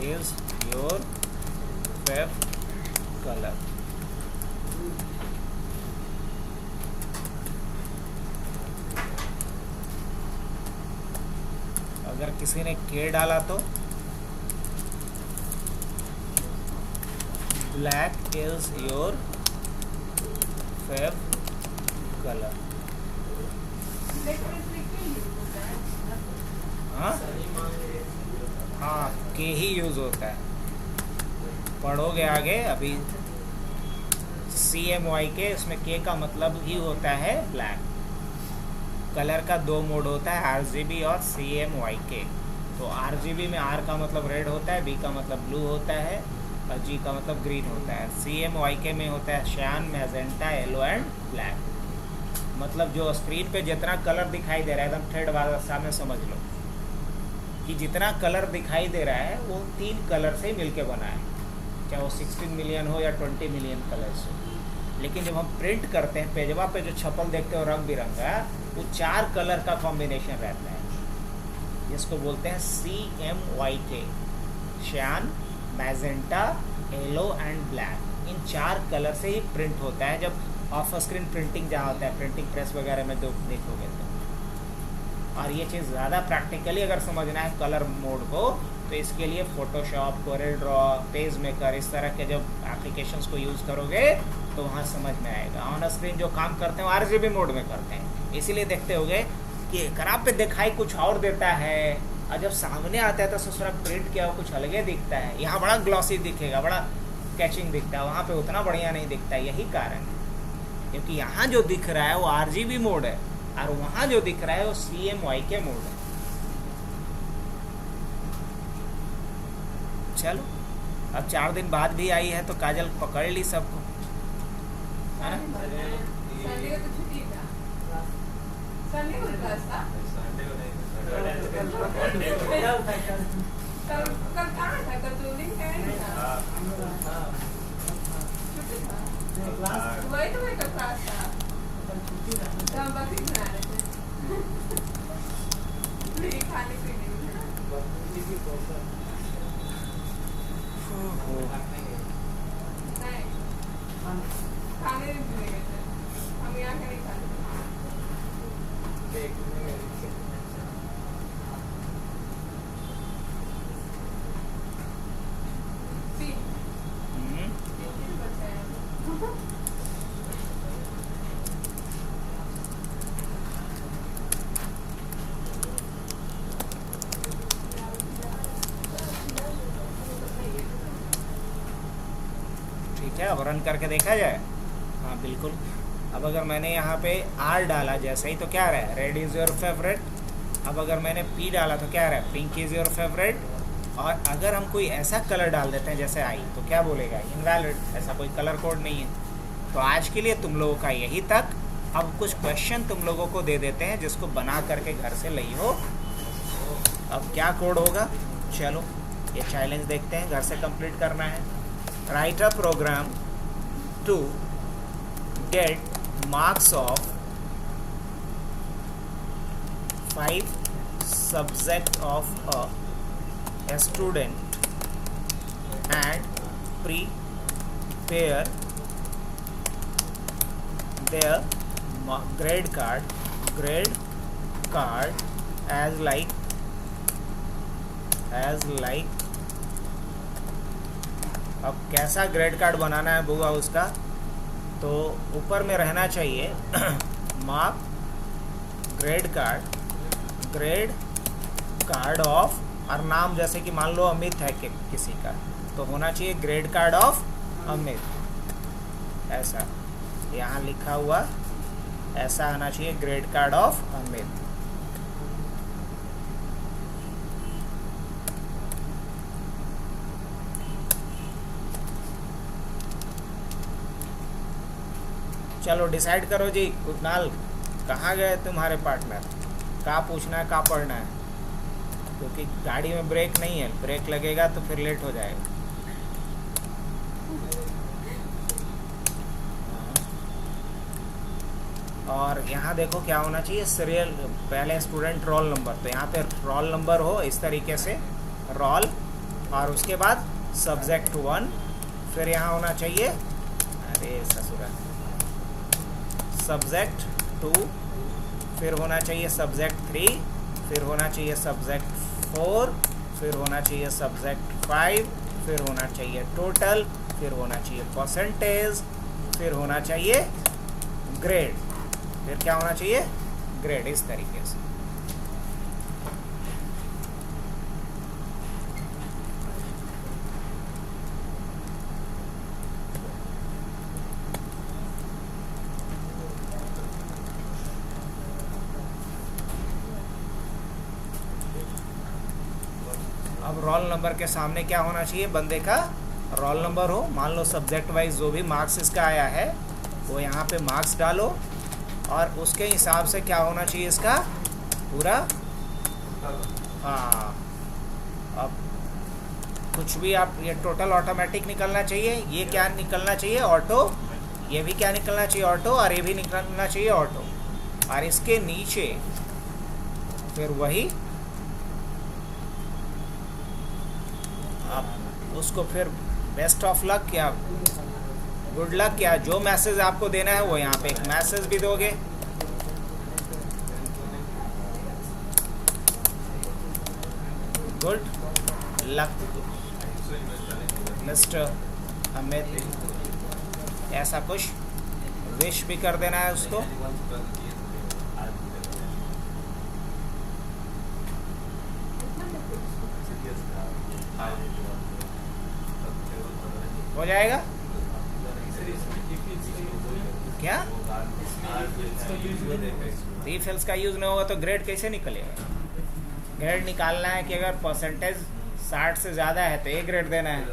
is your favorite color. अगर किसी ने के डाला तो black is your favourite colour. हाँ के ही यूज होता है. पढ़ोगे आगे अभी CMY के, इसमें के का मतलब ही होता है ब्लैक. कलर का दो मोड होता है, RGB और CMYK. तो RGB में R का मतलब रेड होता है, B का मतलब ब्लू होता है और G का मतलब ग्रीन होता है. CMYK में होता है शैन, मैजेंटा, येलो एंड ब्लैक. मतलब जो स्क्रीन पे जितना कलर दिखाई दे रहा है, एकदम थर्ड भाषा में समझ लो कि जितना कलर दिखाई दे रहा है वो 3 कलर से मिलके बना है, चाहे वो 16 मिलियन हो या 20 मिलियन कलर्स हो. लेकिन जब हम प्रिंट करते हैं पेजवा पे जो छपल देखते हो रंग बिरंगा, वो 4 कलर का कॉम्बिनेशन रहता है, जिसको बोलते हैं CMYK. Cyan, magenta, yellow and black. इन 4 कलर से ही प्रिंट होता है. जब ऑफ स्क्रीन प्रिंटिंग जहाँ होता है, प्रिंटिंग प्रेस वगैरह में देखोगे तो. और ये चीज़ ज़्यादा प्रैक्टिकली अगर समझना है कलर मोड को, तो इसके लिए Photoshop, Corel draw, page maker, इस तरह के जब एप्लीकेशंस को यूज़ करोगे तो वहाँ समझ में आएगा. ऑन स्क्रीन जो काम करते हैं वो RGB मोड में करते हैं, इसीलिए देखते होगे कि खराब पे दिखाई कुछ और देता है और जब सामने आता है तो ससुरा प्रिंट किया हुआ कुछ अलग ही दिखता है. यहाँ बड़ा ग्लॉसी दिखेगा, बड़ा कैचिंग दिखता है, वहाँ पे उतना बढ़िया नहीं दिखता. यही कारण है, क्योंकि यहाँ जो दिख रहा है वो RGB मोड है और वहाँ जो दिख रहा है वो CMYK मोड है. चलो अब 4 दिन बाद भी आई है तो काजल पकड़ ली सबको, है ना? ठीक है, अब रन करके देखा जाए. हाँ बिल्कुल. अब अगर मैंने यहाँ पे R डाला जैसे ही तो क्या रहा है, रेड इज़ योर फेवरेट. अब अगर मैंने P डाला तो क्या रहा है, पिंक इज़ योर फेवरेट. और अगर हम कोई ऐसा कलर डाल देते हैं जैसे I, तो क्या बोलेगा, इनवैलिड. ऐसा कोई कलर कोड नहीं है. तो आज के लिए तुम लोगों का यही तक. अब कुछ क्वेश्चन तुम लोगों को दे देते हैं जिसको बना करके घर से लाई हो. अब क्या कोड होगा, चलो ये चैलेंज देखते हैं, घर से कंप्लीट करना है. Write a program to get marks of 5 subject of a student and prepare their grade card as like अब कैसा ग्रेड कार्ड बनाना है बुआ उसका, तो ऊपर में रहना चाहिए मार्क ग्रेड कार्ड ऑफ, और नाम जैसे कि मान लो अमित है कि किसी का, तो होना चाहिए ग्रेड कार्ड ऑफ अमित. ऐसा यहाँ लिखा हुआ ऐसा आना चाहिए, ग्रेड कार्ड ऑफ अमित. चलो डिसाइड करो जी. कुणाल कहाँ गए तुम्हारे पार्टनर, कहाँ पूछना है, कहाँ पढ़ना है, क्योंकि गाड़ी में ब्रेक नहीं है, ब्रेक लगेगा तो फिर लेट हो जाएगा. और यहाँ देखो क्या होना चाहिए, सीरियल, पहले स्टूडेंट रोल नंबर, तो यहाँ पे रोल नंबर हो इस तरीके से, रोल, और उसके बाद सब्जेक्ट 1, फिर यहाँ होना चाहिए, अरे ससुरा, सब्जेक्ट 2, फिर होना चाहिए सब्जेक्ट 3, फिर होना चाहिए सब्जेक्ट 4, फिर होना चाहिए सब्जेक्ट 5, फिर होना चाहिए टोटल, फिर होना चाहिए परसेंटेज, फिर होना चाहिए ग्रेड, फिर क्या होना चाहिए, ग्रेड, इस तरीके से। अब रोल नंबर के सामने क्या होना चाहिए, बंदे का रोल नंबर हो, मान लो सब्जेक्ट वाइज जो भी मार्क्स इसका आया है वो यहाँ पे मार्क्स डालो, और उसके हिसाब से क्या होना चाहिए इसका पूरा, हाँ, अब कुछ भी आप, ये टोटल ऑटोमेटिक निकलना चाहिए, ये क्या निकलना चाहिए, ऑटो, ये भी क्या निकलना चाहिए, ऑटो, और ये भी निकलना चाहिए ऑटो, और इसके नीचे फिर वही आप उसको फिर बेस्ट ऑफ लक या गुड लक या जो मैसेज आपको देना है वो यहाँ पे एक मैसेज भी दोगे। गुड लक मिस्टर अमित, ऐसा कुछ विश भी कर देना है उसको। हो जाएगा क्या, रीफिल्स का यूज नहीं होगा तो ग्रेड कैसे निकलेगा। ग्रेड निकालना है कि अगर परसेंटेज 60 से ज़्यादा है तो ए ग्रेड देना है,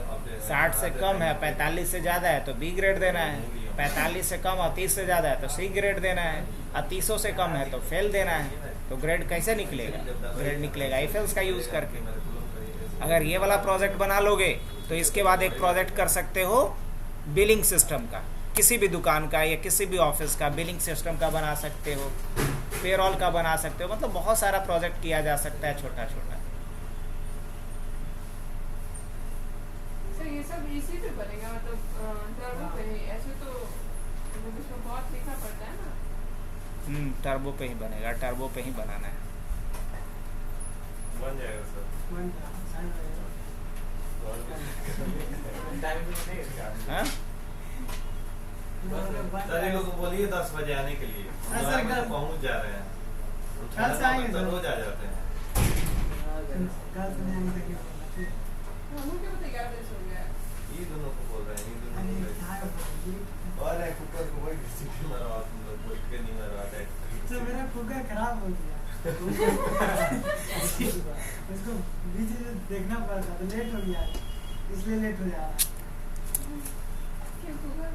60 से कम है, 45 से ज़्यादा है तो बी ग्रेड देना है, 45 से कम और 30 से ज़्यादा है तो सी ग्रेड देना है, और 30 से कम है तो फेल देना है। तो ग्रेड कैसे निकलेगा, ग्रेड निकलेगा ईफिल्स का यूज़ करके। अगर ये वाला प्रोजेक्ट बना लोगे तो इसके बाद एक प्रोजेक्ट कर सकते हो बिलिंग सिस्टम का, किसी भी दुकान का या किसी भी ऑफिस का बिलिंग सिस्टम का बना सकते हो, पेरोल का बना सकते हो, मतलब बहुत सारा प्रोजेक्ट किया जा सकता है छोटा छोटा। ये सब इसी पे बनेगा, मतलब टर्बो पे ही, ऐसे तो इसमें बहुत लिखना पड़ता है ना। टर्बो पे ही बनेगा, टर्बो पे ही बनाना है। बन जाएगा सर, हाँ सर इन लोगों को बोलिए 10 बजे आने के लिए, पहुंच जा रहे हैं, कल से आएंगे सर, रोज आ जाते हैं। ये दोनों को बोल रहे हैं, ये दोनों को बोल रहे हैं। और एक कुकर को वही किसी मरवा, तुम लोग बोल के नहीं मरवाते। तो मेरा कुकर खराब हो गया उसको बीच में देखना पड़ता तो लेट हो गया, इसलिए लेट हो जा रहा। क्यों कुकर